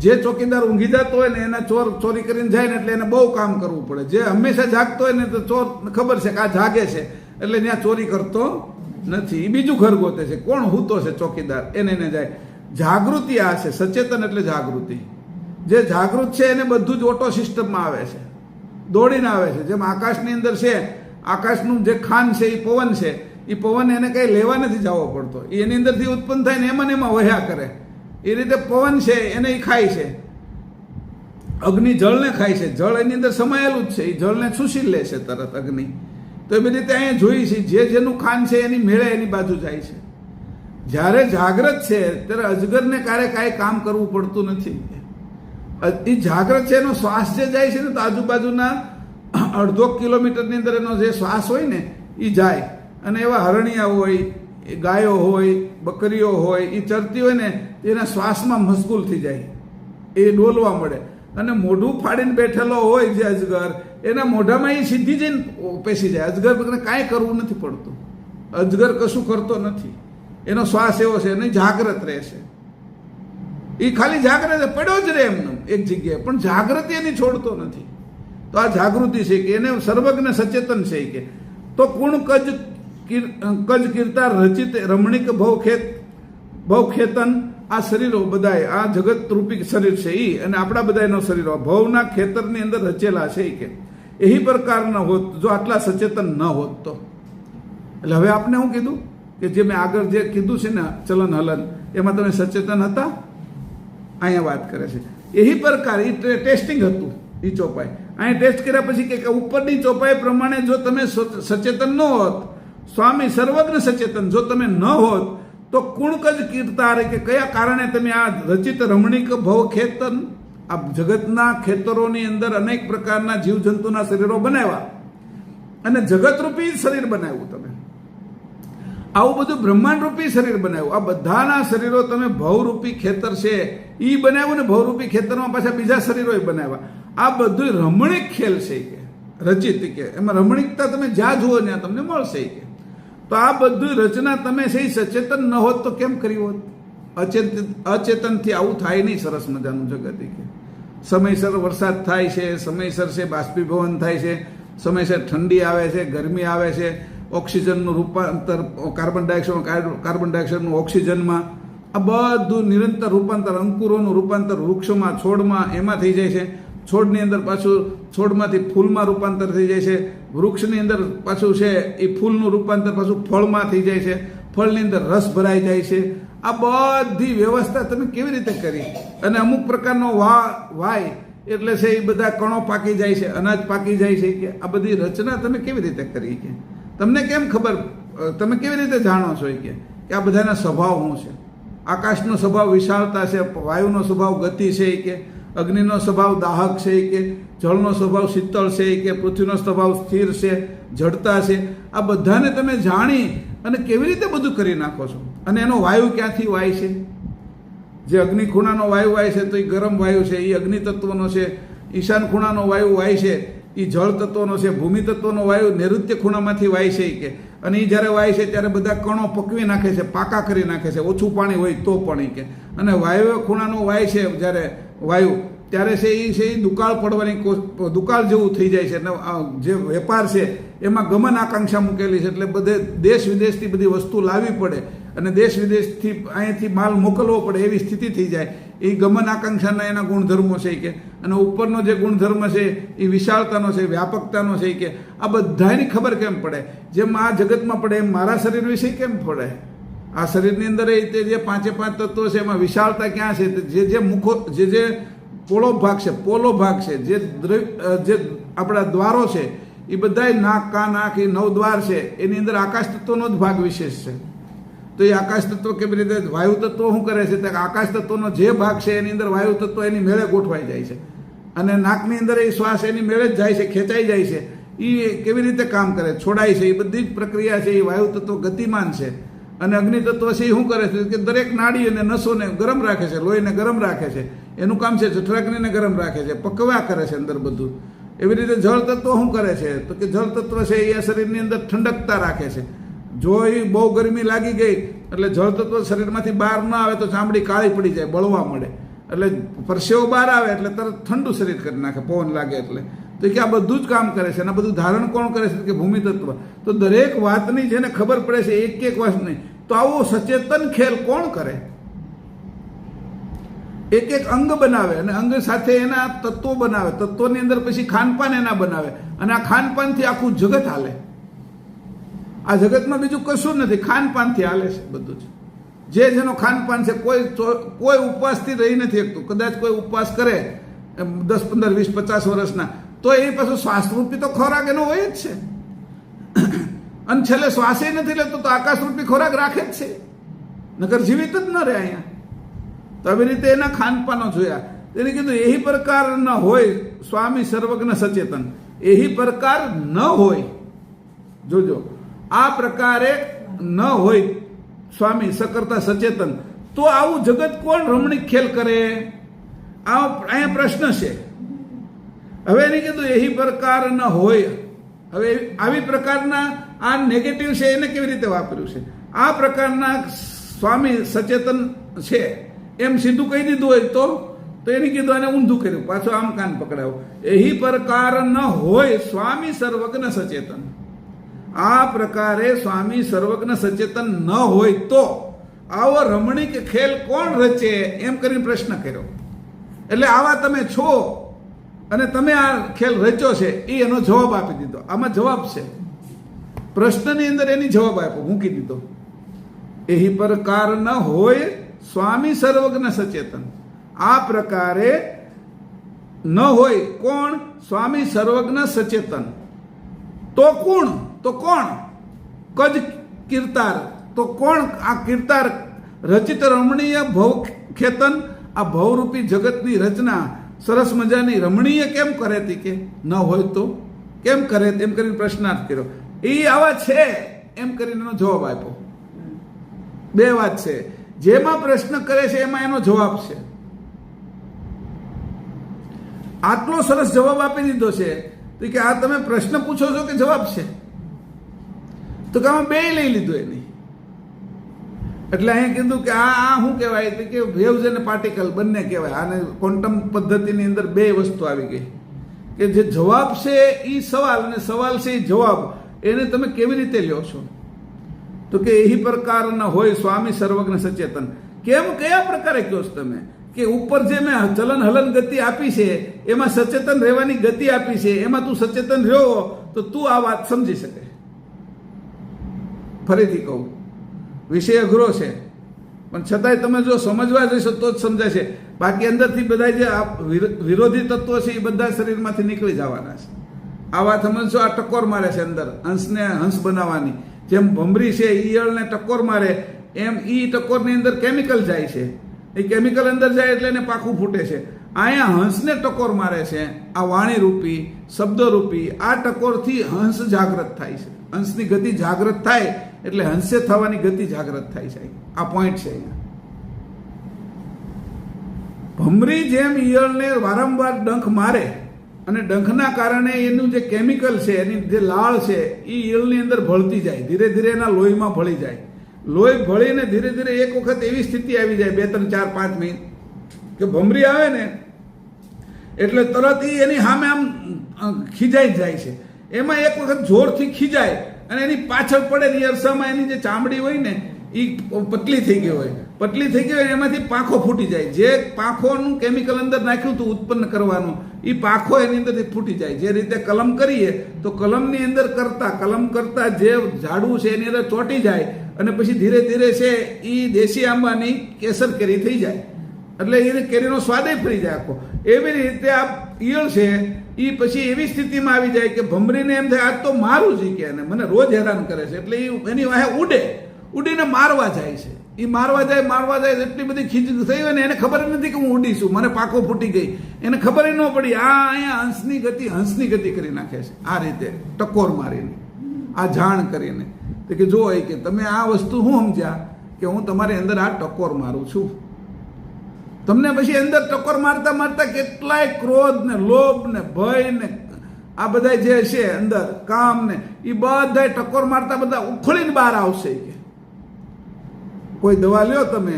જે ચોકીદાર ઊંઘી જતો હોય ને એના ચોરી કરીને જાય ને એટલે એને બહુ કામ કરવું પડે. જે હંમેશા જાગતો હોય ને તો ચોર ખબર છે કે આ જાગે છે એટલે ત્યાં ચોરી કરતો નથી, એ બીજું ઘર ગોતે છે. કોણ હૂતો છે ચોકીદાર એને જાય. જાગૃતિ આ છે, સચેતન એટલે જાગૃતિ. જે જાગૃત છે એને બધું જ ઓટો સિસ્ટમમાં આવે છે, દોડીને આવે છે. જેમ આકાશની અંદર છે, આકાશનું જે ખાન છે એ પવન છે, એ પવન એને કંઈ લેવા નથી જવો પડતો, એની અંદરથી ઉત્પન્ન થાય ને એમાં ને એમાં વહ્યા કરે. એ રીતે પવન છે એને એ ખાય છે, અગ્નિ જળને ખાય છે, જળ એની અંદર સમાયેલું જ છે, એ જળને ચૂસી લે છે તરત અગ્નિ. તો એ બધી રીતે અહીંયા જોઈએ છે, જે જેનું ખાન છે એની મેળે એની બાજુ જાય છે. જ્યારે જાગ્રત છે ત્યારે અજગરને ક્યારે કાંઈ કામ કરવું પડતું નથી. એ જાગ્રત છે એનો શ્વાસ જે જાય છે ને તો આજુબાજુના 1.5 કિલોમીટરની અંદર એનો જે શ્વાસ હોય ને એ જાય. અને એવા હરણિયા હોય, ગાયો હોય, બકરીઓ હોય, એ ચરતી હોય ને એના શ્વાસમાં મશગુલ થઈ જાય, એ ડોલવા મળે. અને મોઢું ફાડીને બેઠેલો હોય જે અજગર, એના મોઢામાં એ સીધી જઈને પેસી જાય. અજગરને કાંઈ કરવું નથી પડતું, અજગર કશું કરતો નથી. એનો શ્વાસ એવો છે, એને જાગ્રત રહેશે. એ ખાલી જાગ્રત પડ્યો જ રહે એમનો એક જગ્યાએ, પણ જાગૃતિ એની છોડતો નથી. તો આ જાગૃતિ છે કે એને સર્વજ્ઞ સચેતન છે કે તો કુણ કજ કીર્તા રચિત રમણીક ભવખેતન. આ શરીરો બધાય આ જગત રૂપી શરીર છે એ, અને આપણા બધાનો શરીરો ભવના ખેતરની અંદર રચેલા છે કે એહી પ્રકારના હોત જો આટલા સચેતન ન હોત તો. એટલે હવે આપને શું કીધું કે જે મેં આગળ જે કીધું છે ને ચલન હલન, એમાં તમે સચેતન હતા. અહીંયા વાત કરે છે એહી પ્રકાર, એ ટેસ્ટિંગ હતું એ ચોપાઈ. અહીંયા ટેસ્ટ કર્યા પછી કે ઉપરની ચોપાઈ પ્રમાણે જો તમે સચેતન ન હોત, સ્વામી સર્વજ્ઞ સચેતન જો તમે ન હોત તો કુણકજ કીર્તારે કે કયા કારણે તમે આ રચિત રમણીક ભવ ખેતન, આ જગતના ખેતરોની અંદર અનેક પ્રકારના જીવજંતુના શરીરો બનાવ્યા અને જગતરૂપી શરીર બનાવ્યું. તમે આવું બધું બ્રહ્માંડ રૂપી શરીર બનાવ્યું. આ બધાના શરીરો તમે ભવરૂપી ખેતર છે એ બનાવ્યું ને ભવરૂપી ખેતરમાં પાછા બીજા શરીરો બનાવ્યા. આ બધું રમણીક ખેલ છે કે રચિત કે એમાં રમણીકતા તમે જ્યાં જુઓ ત્યાં તમને મળશે કે. તો આ બધું રચના તમે છે સચેતન ન હોત તો કેમ કરી હોત? અચેતનથી આવું થાય નહીં. સરસ મજાનું જગત કે સમયસર વરસાદ થાય છે, સમયસર છે બાષ્પીભવન થાય છે, સમયસર ઠંડી આવે છે, ગરમી આવે છે, ઓક્સિજનનું રૂપાંતર કાર્બન ડાયોક્સાઇડનું ઓક્સિજનમાં, આ બધું નિરંતર રૂપાંતર, અંકુરોનું રૂપાંતર વૃક્ષોમાં, છોડમાં એમાં થઈ જાય છે. છોડની અંદર પાછું છોડમાંથી ફૂલમાં રૂપાંતર થઈ જાય છે, વૃક્ષની અંદર પાછું છે એ ફૂલનું રૂપાંતર પાછું ફળમાં થઈ જાય છે, ફળની અંદર રસ ભરાઈ જાય છે. આ બધી વ્યવસ્થા તમે કેવી રીતે કરી? અને અમુક પ્રકારનો વાય એટલે છે એ બધા કણો પાકી જાય છે, અનાજ પાકી જાય છે કે આ બધી રચના તમે કેવી રીતે કરી કે તમને કેમ ખબર? તમે કેવી રીતે જાણો છો કે આ બધાના સ્વભાવ શું છે? આકાશનો સ્વભાવ વિશાળતા છે, વાયુનો સ્વભાવ ગતિ છે કે અગ્નિનો સ્વભાવ દાહક છે કે જળનો સ્વભાવ શીતળ છે કે પૃથ્વીનો સ્વભાવ સ્થિર છે, જડતા છે. આ બધાને તમે જાણી અને કેવી રીતે બધું કરી નાખો છો? અને એનો વાયુ ક્યાંથી વાય છે? જે અગ્નિ ખૂણાનો વાયુ વાય છે તો એ ગરમ વાયુ છે, એ અગ્નિ તત્વનો છે. ઈશાન ખૂણાનો વાયુ વાય છે એ જળ તત્વનો છે. ભૂમિ તત્વનો વાયુ નૈઋત્ય ખૂણામાંથી વાય છે કે, અને એ જ્યારે વાય છે ત્યારે બધા કણો પકવી નાખે છે, પાકા કરી નાખે છે, ઓછું પાણી હોય તો પણ કે. અને વાયુ ખૂણાનો વાય છે જ્યારે વાયુ ત્યારે છે એ દુકાળ પડવાની દુકાળ જેવું થઈ જાય છે. એટલે જે વેપાર છે એમાં ગમન આકાંક્ષા મૂકેલી છે, એટલે બધે દેશ વિદેશથી બધી વસ્તુ લાવવી પડે અને દેશ વિદેશથી અહીંયાથી માલ મોકલવો પડે એવી સ્થિતિ થઈ જાય. એ ગમન આકાંક્ષાના એના ગુણધર્મો છે કે, અને ઉપરનો જે ગુણધર્મ છે એ વિશાળતાનો છે, વ્યાપકતાનો છે કે, આ બધાની ખબર કેમ પડે? જેમ આ જગતમાં પડે એમ મારા શરીર વિશે કેમ પડે? આ શરીરની અંદર તે જે 5 તત્વો છે એમાં વિશાળતા ક્યાં છે? જે મુખો જે પોલો ભાગ છે, જે આપણા દ્વારો છે એ બધા નાક, કાન, આંખ, એ 9 દ્વાર છે. એની અંદર આકાશ તત્વનો જ ભાગ વિશેષ છે. તો એ આકાશ તત્વ કેવી રીતે? વાયુ તત્વ શું કરે છે? આકાશ તત્વનો જે ભાગ છે એની અંદર વાયુ તત્વ એની મેળે ગોઠવાઈ જાય છે, અને નાકની અંદર એ શ્વાસ એની મેળે જ જાય છે, ખેંચાઈ જાય છે. એ કેવી રીતે કામ કરે? છોડાય છે. એ બધી જ પ્રક્રિયા છે. એ વાયુ તત્વ ગતિમાન છે. અને અગ્નિ તત્વ છે એ શું કરે છે કે દરેક નાડી અને નસોને ગરમ રાખે છે, લોહીને ગરમ રાખે છે. એનું કામ છે જઠરાગ્નિને ગરમ રાખે છે, પકવ્યા કરે છે અંદર બધું. એવી રીતે જળ તત્વ શું કરે છે? તો કે જળ તત્વ છે એ શરીરની અંદર ઠંડકતા રાખે છે. જો એ બહુ ગરમી લાગી ગઈ એટલે જળ તત્વ શરીરમાંથી બહાર ન આવે તો ચામડી કાળી પડી જાય, બળવા મળે. એટલે પરસેવો બહાર આવે એટલે તરત ઠંડુ શરીર કરી નાખે, પવન લાગે એટલે. તો કે આ બધું જ કામ કરે છે. અને બધું ધારણ કોણ કરે છે? કે ભૂમિ તત્વ. તો દરેક વાતની જેને ખબર પડે છે, એક વાત નહીં, તો આવો સચેતન ખેલ કોણ કરે? એક અંગ બનાવે અને અંગ સાથે એના તત્વો બનાવે, તત્વોની અંદર પછી ખાનપાન એના બનાવે, અને આ ખાનપાનથી આખું જગત હાલે. આ જગતમાં બીજું કશું નથી, ખાનપાનથી હાલે છે બધું જ. જેનો ખાનપાન છે, કોઈ ઉપવાસથી રહી નથી શકતું. કદાચ કોઈ ઉપવાસ કરે 10, 15, 20, 50 વર્ષના, તો એ પાછું શ્વાસરૂપી તો ખોરાક એનો હોય જ છે. અને છેલ્લે શ્વાસે નથી લેતો તો આકાશરૂપી ખોરાક રાખે જ છે, નકર જીવિત જ ન રહે અહીંયા. તો આવી રીતે એના ખાનપાનો જોયા. તેને કીધું એહી પ્રકાર ન હોય સ્વામી સર્વજ્ઞ સચેતન. એહી પ્રકાર ન હોય, જોજો, આ પ્રકારે ન હોય સ્વામી સકર્તા સચેતન, તો આવું જગત કોણ રમણીક ખેલ કરે? અહીંયા પ્રશ્ન છે. હવે એને કીધું એહી પ્રકાર ન હોય. હવે આવી પ્રકારના આ નેગેટિવ છે એને કેવી રીતે વાપર્યું છે? આ પ્રકારના સ્વામી સચેતન છે એમ સીધું કહી દીધું હોય તો એને કીધું અને ઊંધું કર્યું, પાછું આમ કાન પકડાયો. એહી પ્રકાર ન હોય સ્વામી સર્વજ્ઞ સચેતન. આ પ્રકારે સ્વામી સર્વજ્ઞ સચેતન ન હોય તો આવો રમણીક ખેલ કોણ રચે? એમ કરીને પ્રશ્ન કર્યો. એટલે આવા તમે છો અને તમે આ ખેલ રચ્યો છે એ એનો જવાબ આપી દીધો. આમાં જવાબ છે, પ્રશ્નની અંદર એની જવાબ આપ્યો, મૂકી દીધો. એહી પ્રકાર ન હોય સ્વામી સર્વજ્ઞ સચેતન. આ પ્રકારે ન હોય કોણ? સ્વામી સર્વજ્ઞ સચેતન. તો કોણ? કજ કીર્તાર. તો કોણ આ કીર્તાર રચિત રમણીય ભવ ખેતન? આ ભવરૂપી જગતની રચના સરસ મજાની રમણીય કેમ કરે તી? કે ન હોય તો કેમ કરે? એમ કરીને પ્રશ્નાર્થ કર્યો. એ આવા છે એમ કરીને એનો જવાબ આપ્યો. 2 વાત છે. જેમાં પ્રશ્ન કરે છે એમાં એનો જવાબ છે. આટલો સરસ જવાબ આપી દીધો છે કે આ તમે પ્રશ્ન પૂછો છો કે જવાબ છે? તો કે આમાં 2 લઈ લીધું એની. એટલે અહીંયા કીધું કે આ શું કહેવાય? કે વેવ્સ અને પાર્ટિકલ બંને કહેવાય. આને ક્વોન્ટમ પદ્ધતિની અંદર 2 વસ્તુ આવી ગઈ કે જે જવાબ છે એ સવાલ, અને સવાલ છે એ જવાબ. એને તમે કેવી રીતે લ્યો છો? તો કે એહી પ્રકારના હોય સ્વામી સર્વજ્ઞ સચેતન. કેમ? કયા પ્રકારે કહો છો તમે? કે ઉપર જે મેં ચલન હલન ગતિ આપી છે એમાં સચેતન રહેવાની ગતિ આપી છે, એમાં તું સચેતન રહ્યો તો તું આ વાત સમજી શકે. ફરીથી કહું, વિષય અઘરો છે પણ છતાંય તમે જો સમજવા જશો તો જ સમજાય છે. બાકી અંદરથી બધા જે વિરોધી તત્વો છે એ બધા શરીરમાંથી નીકળી જવાના છે. આ વાત સમજશો. આ ટકોર મારે છે અંદર, હંસને હંસ બનાવવાની. જેમ ભમરી છે ઈયળને ટકોર મારે, એમ ઈ ટકોરની અંદર કેમિકલ જાય છે. એ કેમિકલ અંદર જાય એટલે એને પાખું ફૂટે છે. અહીંયા હંસને ટકોર મારે છે. આ વાણી રૂપી, શબ્દ રૂપી આ ટકોરથી હંસ જાગૃત થાય છે. હંસની ગતિ જાગૃત થાય એટલે હંસે થવાની ગતિ જાગૃત થાય છે. આ પોઈન્ટ છે અહીંયા. ભમરી જેમ ઈયળને વારંવાર ડંખ મારે અને ડંખના કારણે એનું જે કેમિકલ છે, એની જે લાળ છે એ ઈયળની અંદર ભળતી જાય, ધીરે ધીરે એના લોહીમાં ભળી જાય. લોહી ભળીને ધીરે ધીરે એક વખત એવી સ્થિતિ આવી જાય 2, 3, 4, 5 મિનિટ કે ભમરી આવે ને એટલે તરત એની સામે આમ ખીજાઈ જાય છે. એમાં એક વખત જોરથી ખીજાય અને એની પાછળ પડે ની અરસામાં એની જે ચામડી હોય ને એ પતલી થઈ ગઈ હોય, પતલી થઈ ગઈ હોય એમાંથી પાંખો ફૂટી જાય. જે પાંખોનું કેમિકલ અંદર નાખ્યું હતું ઉત્પન્ન કરવાનું, એ પાંખો એની અંદરથી ફૂટી જાય. જે રીતે કલમ કરીએ તો કલમની અંદર કલમ કરતા જે ઝાડવું છે એની અંદર ચોંટી જાય અને પછી ધીરે ધીરે છે એ દેશી આંબાની કેસર કેરી થઈ જાય, એટલે એ કેરીનો સ્વાદય ફરી જાય આખો. એવી રીતે આ ઈયળ છે એ પછી એવી સ્થિતિમાં આવી જાય કે ભમરીને એમ થાય આજ તો મારું જ કે એને મને રોજ હેરાન કરે છે, એટલે એ એની વાહે ઉડીને મારવા જાય છે. એ મારવા જાય એટલી બધી ખીચ થઈ હોય ને એને ખબર નથી કે હું ઉડીશું, મને પાકો ફૂટી ગઈ, એને ખબર ન પડી. આ અહીંયા હંસની ગતિ કરી નાખે છે આ રીતે ટકોર મારીને, આ જાણ કરીને કે જો કે તમે આ વસ્તુ હું સમજ્યા કે હું તમારી અંદર આ ટકોર મારું છું. તમને પછી અંદર ટકોર મારતા મારતા કેટલાય ક્રોધ ને લોભ ને ભય ને આ બધા જે છે અંદર કામ ને એ બધા ટકોર મારતા બધા ઉખડીને બહાર આવશે. કે કોઈ દવા લ્યો તમે,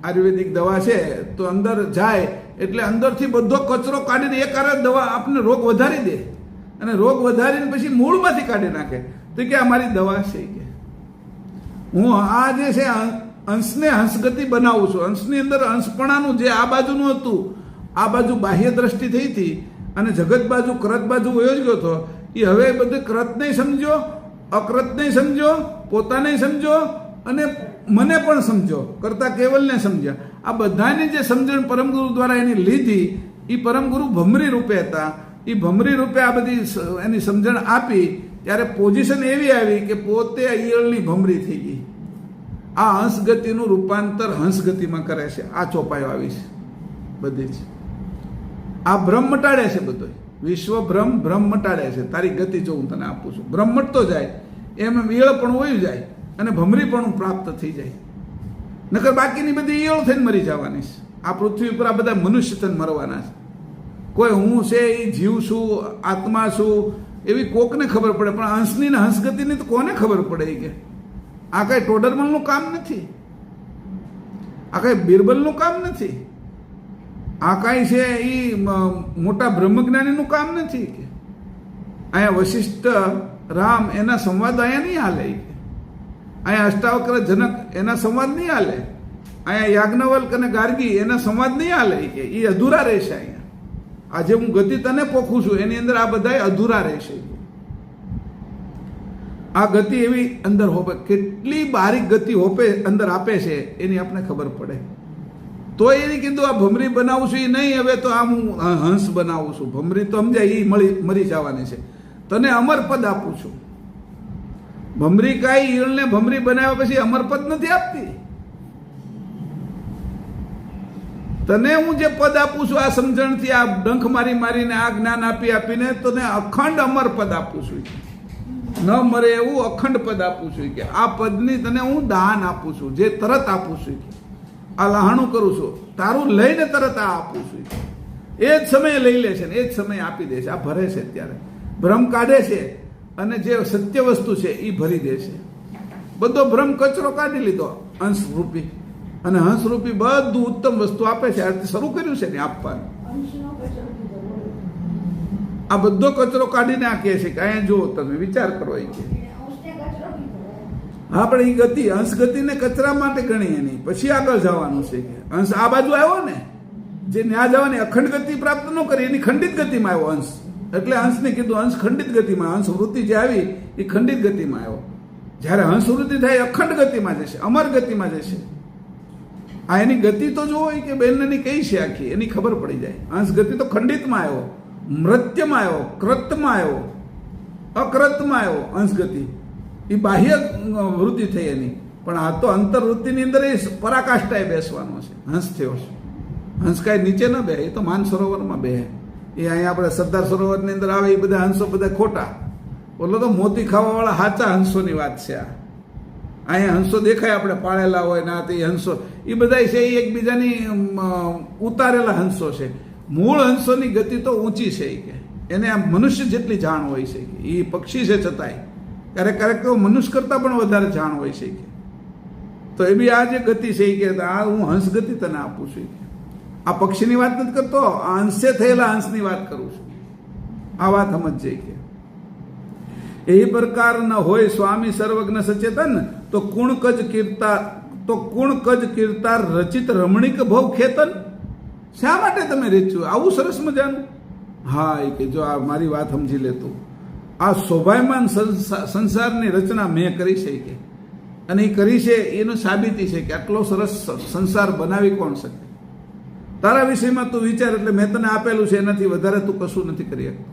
આયુર્વેદિક દવા છે તો અંદર જાય એટલે અંદરથી બધો કચરો કાઢીને એક દવા આપને રોગ વધારી દે અને રોગ વધારીને પછી મૂળમાંથી કાઢી નાખે. તો કે અમારી દવા છે કે હું આ જે છે અંશને હંસગતિ બનાવું છું. અંશની અંદર અંશપણાનું જે આ બાજુનું હતું, આ બાજુ બાહ્ય દ્રષ્ટિ થઈ હતી અને જગત બાજુ કૃત બાજુ વયો ગયો હતો, એ હવે બધું કૃત નહીં સમજો, અકૃત નહીં સમજો, પોતાને સમજો અને મને પણ સમજો, કરતા કેવલને સમજ્યા. આ બધાની જે સમજણ પરમગુરુ દ્વારા એની લીધી, એ પરમગુરુ ભમરી રૂપે હતા. એ ભમરી રૂપે આ બધી એની સમજણ આપી ત્યારે પોઝિશન એવી આવી કે પોતે ઈયળની ભમરી થઈ ગઈ. આ હંસગતિનું રૂપાંતર હંસગતિમાં કરે છે. આ ચોપાઈઓ આવી છે બધી જ. આ ભ્રમ મટાડે છે બધો, વિશ્વ ભ્રમ મટાડે છે. તારી ગતિ જો હું તને આપું છું, ભ્રમ મટતો જાય એમ ઈયળ પણ વયું જાય અને ભમરી પણ પ્રાપ્ત થઈ જાય. નકર બાકીની બધી ઈયળ થઈને મરી જવાની છે. આ પૃથ્વી ઉપર આ બધા મનુષ્ય થઈને મરવાના છે. કોઈ હું છે એ જીવ છું, આત્મા છું એવી કોકને ખબર પડે, પણ હંસની ને હંસગતિની તો કોને ખબર પડે કે આ કઈ ટોડરમલનું કામ નથી, આ કઈ બિરબલનું કામ નથી, આ કાંઈ છે એ મોટા બ્રહ્મજ્ઞાનીનું કામ નથી. કે અહીંયા વશિષ્ઠ રામ એના સંવાદ અહીંયા નહીં હાલે, અહીંયા અષ્ટાવક્ર જનક એના સંવાદ નહીં હાલે, અહીંયા યાજ્ઞવલ્ક અને ગાર્ગી એના સંવાદ નહીં હાલે. કે એ અધૂરા રહેશે. અહીંયા આજે હું ગતિ તને પોખું છું એની અંદર આ બધા અધૂરા રહેશે. આ ગતિ એવી અંદર હોપે, કેટલી બારીક ગતિ હોપે અંદર આપે છે એની આપણે ખબર પડે. તો એને કીધું આ ભમરી બનાવું છું એ નહીં, હવે તો આ હું હંસ બનાવું છું. ભમરી તો સમજાય એ મરી જવાની છે, તને અમરપદ આપું છું. ભમરી કાંઈ ઈયળને ભમરી બનાવ્યા પછી અમરપદ નથી આપતી. તને હું જે પદ આપું છું આ સમજણથી, આ ડંખ મારીને આ જ્ઞાન આપીને તને અખંડ અમરપદ આપું છું. ન મરે એવું અખંડ પદ આપું છું. કે આ પદની તને હું દાન આપું છું, જે તરત આપું છું. આ લહાણું કરું છું, તારું લઈને તરત આ આપું છું. એ જ સમયે લઈ લે છે ને એ જ સમયે આપી દે છે. આ ભરે છે ત્યારે ભ્રમ કાઢે છે અને જે સત્ય વસ્તુ છે એ ભરી દે છે. બધો ભ્રમ કચરો કાઢી લીધો અંશરૂપી, અને હંસરૂપી બધું ઉત્તમ વસ્તુ આપે છે. આ શરૂ કર્યું છે ને આપવાનું. આ બધો કચરો કાઢીને આ કહે છે કે અહીંયા જુઓ તમે વિચાર કરો. એ કે હા પણ એ ગતિ હંસ ગતિને કચરા માટે ગણી એની પછી આગળ જવાનું છે. કે હંસ આ બાજુ આવ્યો ને, જે ન્યા જવાની અખંડ ગતિ પ્રાપ્ત ન કરી એની ખંડિત ગતિમાં આવ્યો હંસ. એટલે હંસને કીધું હંસ ખંડિત ગતિમાં, હંસ વૃત્તિ જે આવી એ ખંડિત ગતિમાં આવ્યો. જ્યારે હંસ વૃત્તિ થાય અખંડ ગતિમાં જશે, અમર ગતિમાં જશે. આ એની ગતિ તો જોવો કે બેનની કઈ છે આખી એની ખબર પડી જાય. હંસ ગતિ તો ખંડિતમાં આવ્યો, મૃત્યમાં આવ્યો, કૃતમાં આવ્યો, અકૃતમાં આવ્યો. હંસ ગતિ એ બાહ્ય વૃત્તિ થઈ એની, પણ આ તો અંતરવૃત્તિની અંદર એ પરાકાષ્ઠાએ બેસવાનો છે. હંસ થયો છે. હંસ કાંઈ નીચે ન બે, એ તો માન સરોવરમાં બે. એ અહીંયા આપણે સરદાર સરોવરની અંદર આવે એ બધા હંસો બધા ખોટા. બોલો તો મોતી ખાવાવાળા સાચા હંસોની વાત છે. આ અહીંયા હંસો દેખાય આપણે પાળેલા હોય ના તે હંસો એ બધા છે એ એકબીજાની ઉતારેલા હંસો છે. મૂળ હંસોની ગતિ તો ઊંચી છે. કે એને આ મનુષ્ય જેટલી જાણ હોય છે. કે એ પક્ષી છે છતાંય ક્યારેક તો મનુષ્ય કરતાં પણ વધારે જાણ હોય છે. કે તો એ બી આ જે ગતિ છે કે આ હું હંસ ગતિ તને આપું છું. આ પક્ષીની વાત નથી કરતો, આ હંસે થયેલા હંસની વાત કરું છું. આ વાત સમજજે. કે એ પ્રકાર ન હોય સ્વામી સર્વજ્ઞ સચેતન, તો કુણ કજ કીર્તા રચિત રમણીક ભવ ખેતન. શા માટે તમે રચ્યું આવું સરસ મજાનું? હા, એ કે જો આ મારી વાત સમજી લેતો, આ શોભાયમાન સંસારની રચના મેં કરી છે કે, અને એ કરી છે એનું સાબિતી છે કે આટલો સરસ સંસાર બનાવી કોણ શકે. તારા વિષયમાં તું વિચાર, એટલે મેં તને આપેલું છે એનાથી વધારે તું કશું નથી કરી શકતો.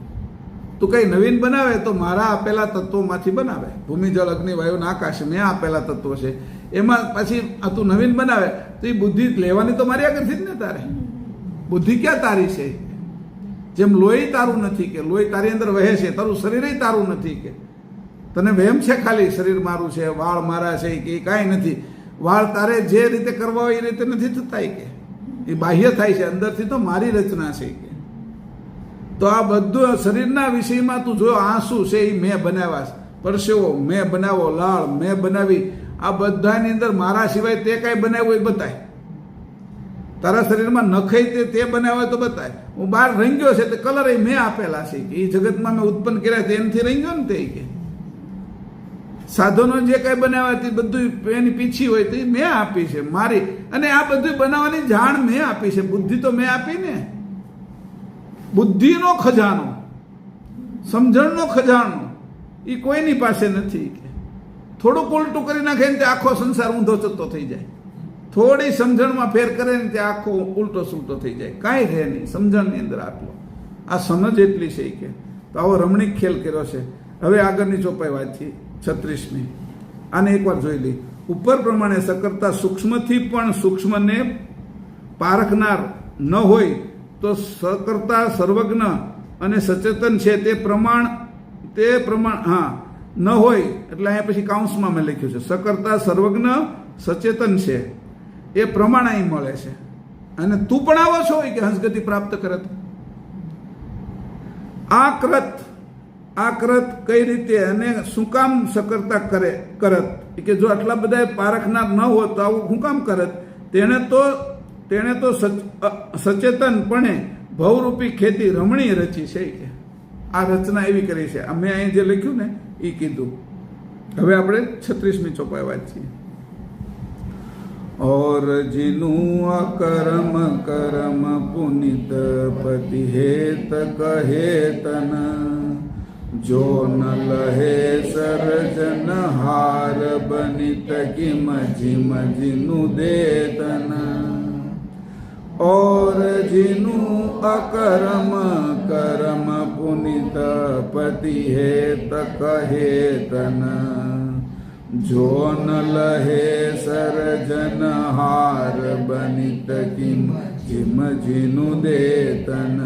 તું કંઈ નવીન બનાવે તો મારા આપેલા તત્વોમાંથી બનાવે. ભૂમિ જળ અગ્નિ વાયુ અને આકાશ મેં આપેલા તત્વો છે, એમાં પછી તું નવીન બનાવે તો એ બુદ્ધિ લેવાની તો મારી આગળથી જ ને તારે. બુદ્ધિ ક્યાં તારી છે? જેમ લોહી તારું નથી કે લોહી તારી અંદર વહે છે, તારું શરીર તારું નથી કે તને વહેમ છે ખાલી શરીર મારું છે, વાળ મારા છે કે એ કાંઈ નથી. વાળ તારે જે રીતે કરવા હોય એ રીતે નથી થતા કે એ બાહ્ય થાય છે, અંદરથી તો મારી રચના છે કે. તો આ બધું શરીરના વિષયમાં તું જો આંસુ છે એ મેં બનાવ્યા, પરસેવો મેં બનાવો, લાળ મેં બનાવી, આ બધાની અંદર મારા સિવાય તે કાંઈ બનાવ્યું એ બતાય. તારા શરીરમાં નખઈ તે બનાવ્યો તો બતાય. હું બહાર રંગ્યો છે તે કલર એ મેં આપેલા છે કે એ જગતમાં મેં ઉત્પન્ન કર્યા તે એનાથી રંગ્યો ને તે કે. સાધનો જે કાંઈ બનાવ્યા તે બધું એની પીછી હોય તો એ મેં આપી છે મારી, અને આ બધું બનાવવાની જાણ મેં આપી છે. બુદ્ધિ તો મેં આપી ને. બુદ્ધિનો ખજાનો, સમજણનો ખજાનો એ કોઈની પાસે નથી કે. થોડુંક ઉલટું કરી નાખે ને તે આખો સંસાર ઊંધો ચત્તો થઈ જાય. થોડી સમજણમાં ફેર કરે ને તે આખો ઉલટો સુલટો થઈ જાય. કાંઈ રહે નહીં સમજણની અંદર આટલો. આ સમજ એટલી છે કે. તો આવો રમણીક ખેલ કર્યો છે. હવે આગળની ચોપાઈ વાંચીએ 36મી. આને એકવાર જોઈ લઈ. ઉપર પ્રમાણે સકર્તા સૂક્ષ્મથી પણ સૂક્ષ્મને પારખનાર ન હોય તો સકર્તા સર્વજ્ઞ અને સચેતન છે તે પ્રમાણ ન હોય. એટલે અહીંયા પછી કાઉન્સમાં મેં લખ્યું છે સકર્તા સર્વજ્ઞ સચેતન છે એ પ્રમાણ અહીં મળે છે. અને તું પણ આવો છો કે હંસગતિ પ્રાપ્ત કરત. આ કરત કઈ રીતે અને શું કામ સકર્તા કરત કે જો આટલા બધા પારખનાર ન હોત તો આવું શું કામ કરત. તેણે તો સચેતનપણે ભવરૂપી ખેતી રમણીય રચી છે કે. આ રચના એવી કરી છે. મેં અહીં જે લખ્યું ને એ કીધું. હવે આપણે 36મી ચોપાઈ વાંચીએ. और जिनु अकर्म कर्म पुनित पति हेत कहेतन जो न लहे सरजन हार बनित किम जिम जिनु देतन और जिनु अकर्म कर्म पुनित पति हेत कहेतन जो न लहे सरजन हार बनित किम किम जिनु देतन.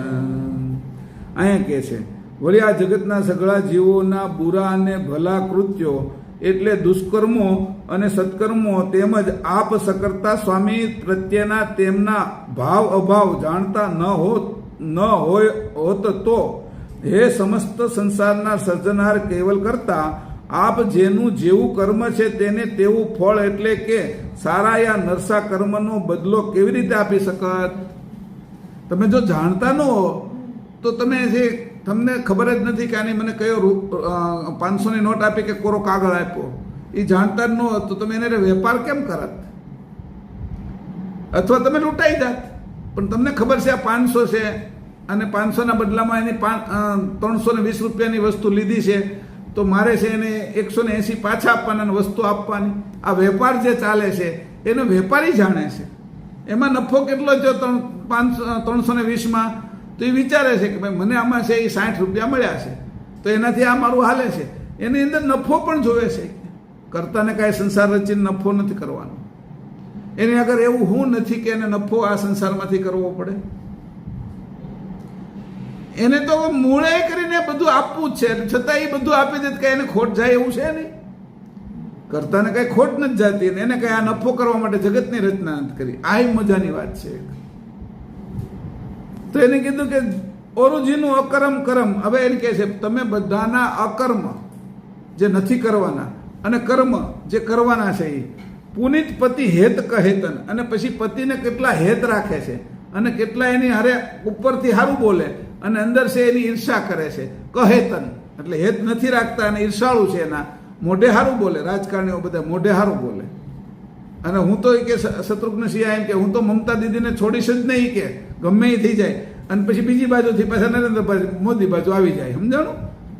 અહીંયા કે છે વળી આ જગતના સગળા જીવોના બુરા અને ભલા કૃત્યો એટલે દુષ્કર્મો અને સત્કર્મો તેમજ આપ સકર્તા સ્વામી પ્રત્યેના તેમના ભાવ અભાવ જાણતા ન હોત તો હે સમસ્ત સંસારના સર્જનહાર કેવલ કરતા આપ જેનું જેવું કર્મ છે તેને તેવું ફળ એટલે કે સારા યા નરસા કર્મનો બદલો કેવી રીતે આપી શકત. તમે જો જાણતા ન હો તો તમને ખબર જ નથી કે આની મને કયો 500ની નોટ આપી કે કોરો કાગળ આપ્યો, એ જાણતા જ ન હોત તો તમે એને વેપાર કેમ કરત? અથવા તમે લૂંટાઈ જાત. પણ તમને ખબર છે આ 500 છે અને 500ના બદલામાં એની 320 રૂપિયાની વસ્તુ લીધી છે તો મારે છે એને 180 પાછા આપવાના, વસ્તુ આપવાની. આ વેપાર જે ચાલે છે એનો વેપારી જાણે છે. એમાં નફો કેટલો જો 320માં તો એ વિચારે છે કે ભાઈ મને આમાં છે એ 60 રૂપિયા મળ્યા છે તો એનાથી આ મારું હાલે છે. એની અંદર નફો પણ જોવે છે. કરતાને કાંઈ સંસાર રચીને નફો નથી કરવાનો. એની આગળ એવું હું નથી કે એને નફો આ સંસારમાંથી કરવો પડે. એને તો મૂળે કરીને બધું આપવું જ છે, છતાં એ બધું આપી દે કે એને ખોટ જાય એવું છે નહીં. કરતાને કઈ ખોટ નથી જતી, એને કઈ આ નફો કરવા માટે જગતની રચના નથી કરી. આ મજાની વાત છે. તો એને કીધું કે ઓરુજીનું અકર્મ કર્મ. હવે એને કહે છે તમે બધાના અકર્મ જે નથી કરવાના અને કર્મ જે કરવાના છે એ પુનિત પતિ હેત કહેતન, અને પછી પતિને કેટલા હેત રાખે છે અને કેટલા એની હારે ઉપરથી સારું બોલે અને અંદર છે એની ઈર્ષા કરે છે. કહેતન એટલે હેત નથી રાખતા અને ઈર્ષાળુ છે એના, મોઢે સારું બોલે, રાજકારણીઓ બધા મોઢે સારું બોલે. અને હું તો કે શત્રુઘ્ન સિંહા એમ કે હું તો મમતા દીદીને છોડીશ જ નહીં, કે ગમે એ થઈ જાય. અને પછી બીજી બાજુથી પાછા નરેન્દ્રભાઈ મોદી બાજુ આવી જાય, સમજાણું?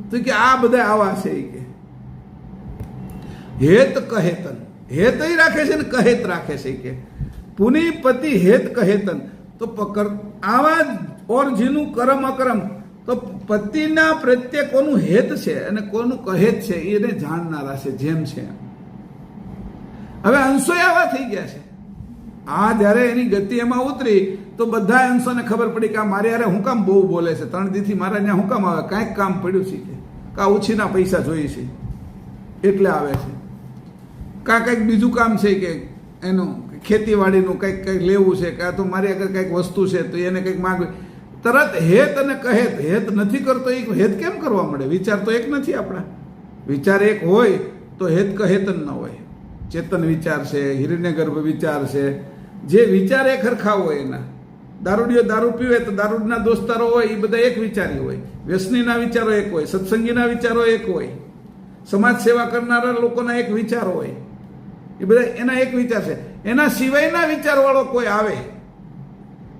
તો કે આ બધા આવા છે કે હેત કહેતન, હેત રાખે છે ને કહેત રાખે છે કે પુની પતિ હેત કહેતન. તો આવા ઓર જેનું કરમ અકરમ, તો પતિના પ્રત્યે કોનું હેત છે અને કોનું કહેત છે એને જાણનારા છે, જેમ છે. હવે અંશો આવા થઈ ગયા છે. આ જ્યારે એની ગતિ એમાં ઉતરી તો બધા અંશોને ખબર પડી કે આ મારે યારે હું કામ બહુ બોલે છે, 3 દીથી મારા ત્યાં હું કામ આવે, કાંઈક કામ પડ્યું છે કે કા ઉછીના પૈસા જોઈએ છે એટલે આવે છે, કા કંઈક બીજું કામ છે કે એનું ખેતીવાડીનું કંઈક લેવું છે, કાં તો મારી આગળ કંઈક વસ્તુ છે તો એને કંઈક માગવી. તરત હેત અને કહેત, હેત નથી કરતો એ હેત કેમ કરવા મળે? વિચાર તો એક નથી આપણા. વિચાર એક હોય તો હેત કહેત ન હોય. ચેતન વિચાર છે, હિરણ્યગર્ભ વિચાર છે, જે વિચાર એક હરખા હોય એના. દારૂડિયો દારૂ પીવે તો દારૂના દોસ્તારો હોય એ બધા એક વિચારી હોય, વ્યસનીના વિચારો એક હોય, સત્સંગીના વિચારો એક હોય, સમાજ સેવા કરનારા લોકોના એક વિચાર હોય, એ બધા એના એક વિચાર છે. એના સિવાયના વિચારવાળો કોઈ આવે,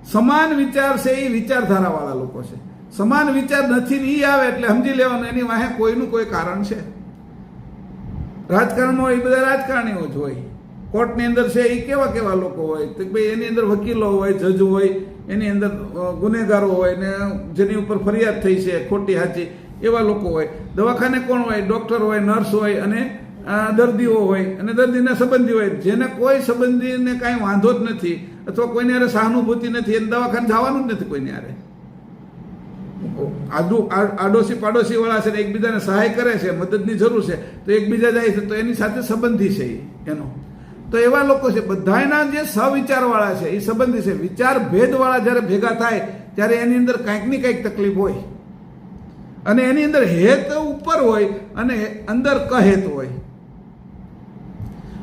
સમાન વિચાર છે એ વિચારધારાવાળા લોકો છે. સમાન વિચાર નથી ને એ આવે એટલે સમજી લેવાનું એની વાહે કોઈનું કોઈ કારણ છે. રાજકારણમાં એ બધા રાજકારણીઓ જ હોય. કોર્ટની અંદર છે એ કેવા કેવા લોકો હોય તો ભાઈ એની અંદર વકીલો હોય, જજ હોય, એની અંદર ગુનેગારો હોય ને જેની ઉપર ફરિયાદ થઈ છે ખોટી સાચી એવા લોકો હોય. દવાખાને કોણ હોય? ડૉક્ટર હોય, નર્સ હોય અને દર્દીઓ હોય અને દર્દીના સંબંધી હોય. જેને કોઈ સંબંધીને કાંઈ વાંધો જ નથી અથવા કોઈને યારે સહાનુભૂતિ નથી એને દવાખાને જવાનું જ નથી કોઈને યારે. આડોશી પાડોશી વાળા છે એકબીજાને સહાય કરે છે, મદદની જરૂર છે તો એકબીજા જાય છે તો એની સાથે સંબંધી છે એનો. તો એવા લોકો છે બધાના જે સવિચારવાળા છે એ સંબંધી છે. વિચાર ભેદવાળા જ્યારે ભેગા થાય ત્યારે એની અંદર કાંઈક ની કાંઈક તકલીફ હોય અને એની અંદર હેત ઉપર હોય અને અંદર કહેત હોય.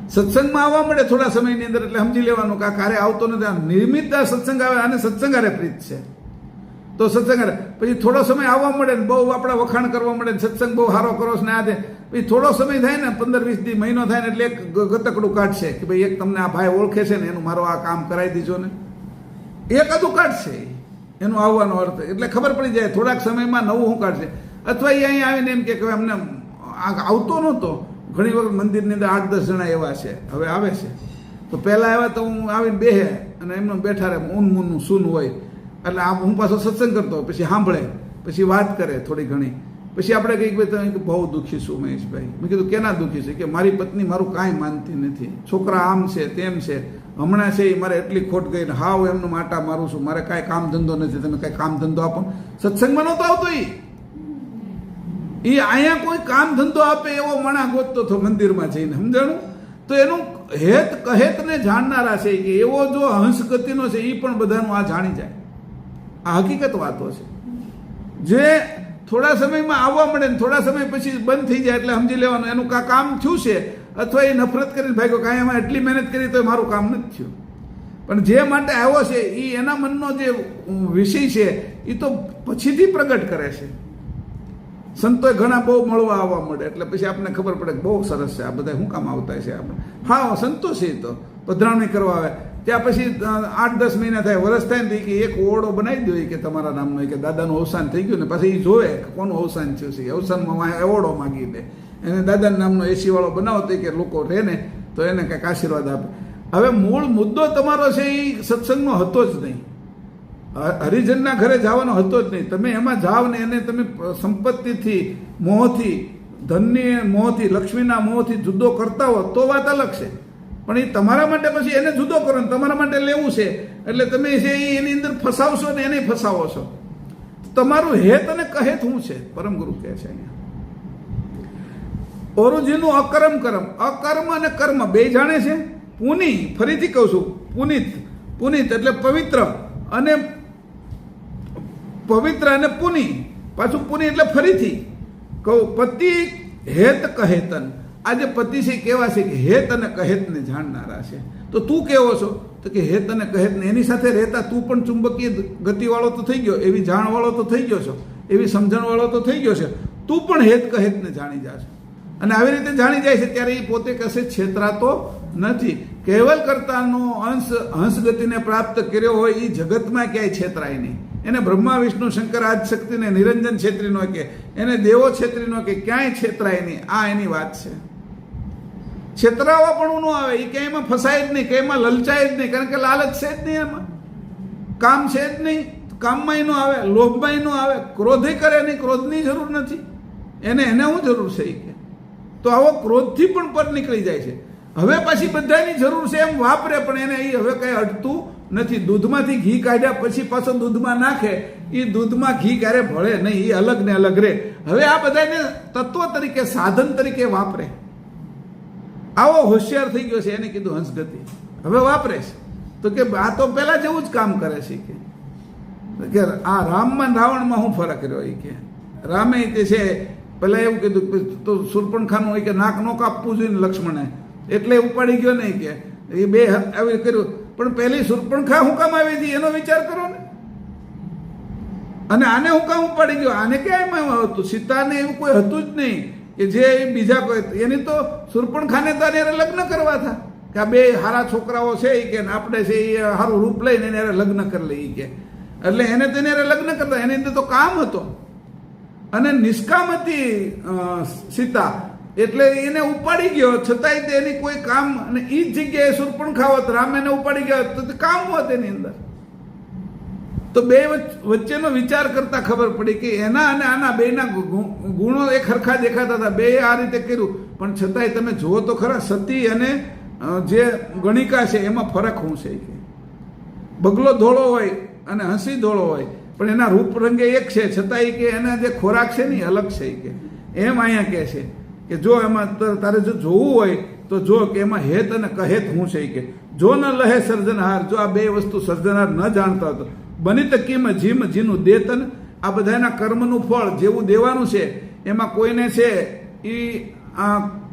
સત્સંગમાં આવવા મળે થોડા સમયની અંદર એટલે સમજી લેવાનું કે આ કાર્ય આવતો નથી. નિયમિત સત્સંગ આવે અને સત્સંગારે પ્રીત છે તો સત્સંગ પછી થોડો સમય આવવા મળે ને બહુ આપણા વખાણ કરવા મળે, સત્સંગ બહુ સારો કરો છો ને આ પછી થોડો સમય થાય ને 15-20 દી મહિનો થાય ને એટલે એક ગતકડું કાઢશે કે ભાઈ એક તમને આ ભાઈ ઓળખે છે ને એનું મારો આ કામ કરાવી દીજો ને, એકાદું કાઢશે એનું આવવાનો અર્થ. એટલે ખબર પડી જાય થોડાક સમયમાં નવું શું કાઢશે. અથવા એ અહીં આવીને એમ કે અમને આવતો નહોતો. ઘણી વખત મંદિરની અંદર 8-10 જણા એવા છે હવે આવે છે. તો પહેલાં આવ્યા તો હું આવીને બેહે અને એમને બેઠા રહે, ઊનમૂનનું સૂન હોય એટલે આમ હું પાછો સત્સંગ કરતો પછી સાંભળે પછી વાત કરે થોડી ઘણી. પછી આપણે કંઈક ભાઈ બહુ દુઃખી છું મહેશભાઈ. મેં કીધું કેના દુઃખી છે? કે મારી પત્ની મારું કાંઈ માનતી નથી, છોકરા આમ છે તેમ છે, હમણાં છે એ મારે એટલી ખોટ ગઈ ને હાવ એમનું માટા મારું છું, મારે કાંઈ કામ ધંધો નથી, તમે કાંઈ કામ ધંધો આપો. સત્સંગમાં નહોતો આવતો એ અહીંયા કોઈ કામ ધંધો આપે એવો મણા ગોતતો હતો મંદિરમાં જઈને, સમજાણું? તો એનું હેત કહેતને જાણનારા છે કે એવો જો હંસ ગતિનો છે એ પણ બધાનું આ જાણી જાય. આ હકીકત વાતો છે જે થોડા સમયમાં આવવા મળે ને થોડા સમય પછી બંધ થઈ જાય એટલે સમજી લેવાનું એનું કામ થયું છે અથવા એ નફરત કરીને ભાગ્યો કાંઈ એમાં એટલી મહેનત કરી તો મારું કામ નથી થયું. પણ જે માટે આવ્યો છે એ એના મનનો જે વિષય છે એ તો પછીથી પ્રગટ કરે છે. સંતોએ ઘણા બહુ મળવા આવવા મળે એટલે પછી આપણને ખબર પડે કે બહુ સરસ છે આ બધા શું કામ આવતા છે આપણે. હા સંતો છે તો પધરામણી કરવા આવે ત્યાં પછી 8-10 મહિના થાય, વર્ષ થાય ને કે એક ઓરડો બનાવી દો કે તમારા નામનો કે દાદાનું અવસાન થઈ ગયું ને પછી એ જોવે કોનું અવસાન થયું છે. અવસાનમાં એવોર્ડો માગી દે એને દાદાના નામનો એસી વાળો બનાવો તો કે લોકો રહે ને તો એને કંઈક આશીર્વાદ આપે. હવે મૂળ મુદ્દો તમારો છે એ સત્સંગનો હતો જ નહીં, હરિજનના ઘરે જવાનો હતો જ નહીં. તમે એમાં જાઓ ને એને તમે સંપત્તિથી, મોહથી, ધનની મોહથી, લક્ષ્મીના મોહથી જુદો કરતા હો તો વાત અલગ છે. પણ એ તમારા માટે પછી એને જુદો કરો ને તમારા માટે લેવું છે એટલે તમે છે એની અંદર ફસાવશો ને એને ફસાવો છો. તમારું હેત અને કહેત શું છે? પરમ ગુરુ કહે છે અહીંયા ઓરુજીનું અકર્મ કર્મ, અકર્મ અને કર્મ બે જાણે છે. પુની, ફરીથી કહું છું, પુનિત, પુનિત એટલે પવિત્ર અને પુની, પાછું પુની એટલે ફરીથી કહું પતિ હેત કહેતન. આ જે પતિ છે કેવા છે કે હેત અને કહેતને જાણનારા છે. તો તું કેવો છો? તો કે હેત અને કહેતને એની સાથે રહેતા તું પણ ચુંબકીય ગતિવાળો તો થઈ ગયો, એવી જાણવાળો તો થઈ ગયો છો, એવી સમજણવાળો તો થઈ ગયો છે. તું પણ હેત કહેતને જાણી જાશો. અને આવી રીતે જાણી જાય છે ત્યારે એ પોતે કશે છેતરાતો નથી. કેવલ કરતાનો હંસગતિને પ્રાપ્ત કર્યો હોય એ જગતમાં ક્યાંય છેતરાય નહીં. એને બ્રહ્મા વિષ્ણુ શંકર આદિ શક્તિને નિરંજન છેતરી નો કે એને દેવો છેતરી નો કે ક્યાંય છેતરાય નહીં. આ એની વાત છે. છેતરાવા પણ ન આવે, એ ક્યાંયમાં ફસાય જ નહીં, ક્યાંયમાં લલચાય જ નહીં, કારણ કે લાલચ છે જ નહીં, એમાં કામ છે જ નહીં, કામમાંય ન આવે, લોભમાંય ન આવે, ક્રોધે કરે નહીં, ક્રોધની જરૂર નથી એને શું જરૂર છે એ કે. તો આવો ક્રોધથી પણ પર નીકળી જાય છે. હવે પાછી બધાની જરૂર છે એમ વાપરે, પણ એને એ હવે કઈ અડતું નથી. દૂધમાંથી ઘી કાઢ્યા પછી પાછો દૂધમાં નાખે, એ દૂધમાં ઘી ક્યારે ભળે નહીં, એ અલગ ને અલગ રહે. હવે આ બધાને તત્વ તરીકે, સાધન તરીકે વાપરે. આવો હોશિયાર થઈ ગયો છે, એને કીધું હંસગતિ. હવે વાપરે છે તો કે આ તો પેલા જેવું જ કામ કરે છે કે આ રામમાં રાવણમાં શું ફરક રહ્યો એ કે. રામે તે છે પેલા એવું કીધું તો શૂર્પણખાનું હોય કે નાક નો કાપવું જોઈએ લક્ષ્મણે, એટલે ઉપાડી ગયો નહીં કે એ બે આવી કર્યું. પણ પહેલી શૂર્પણખા હું કામ આવી હતી એનો વિચાર કરો ને, અને આને હું કામ ઉપાડી ગયો, આને ક્યાં એમાં હતું? સીતાને એવું કોઈ હતું જ નહીં કે જે બીજા કોઈ, એની તો શૂર્પણખાને તો એને લગ્ન કરવા હતા કે આ બે સારા છોકરાઓ છે એ કે આપણે છે એ સારું રૂપ લઈને એને લગ્ન કરી લઈએ કે, એટલે એને તો એને લગ્ન કરતા, એની અંદર તો કામ હતો અને નિષ્કામ હતી સીતા, એટલે એને ઉપાડી ગયો. છતાંય તેની કોઈ કામ, અને એ જ જગ્યાએ શૂર્પણખા હોત, રામ એને ઉપાડી ગયો તો કામ હોત એની અંદર. તો બે વચ્ચેનો વિચાર કરતા ખબર પડી કે એના અને આના બેના ગુણો એક સરખા દેખાતા હતા. બે આ રીતે કર્યું, પણ છતાંય તમે જુઓ તો ખરા સતી અને જે ગણિકા છે એમાં ફરક શું છે કે બગલો ધોળો હોય અને હંસી ધોળો હોય, પણ એના રૂપ રંગે એક છે, છતાંય કે એના જે ખોરાક છે ને અલગ છે કે. એમ અહીંયા કહે છે કે જો એમાં તારે જો જોવું હોય તો જો કે એમાં હેત અને કહેત શું છે કે જો ન લહે સર્જનહાર, જો આ બે વસ્તુ સર્જનહાર ન જાણતા હતો, બની તકીમાં જીમ જીનું દેતન, આ બધાના કર્મનું ફળ જેવું દેવાનું છે એમાં કોઈને છે એ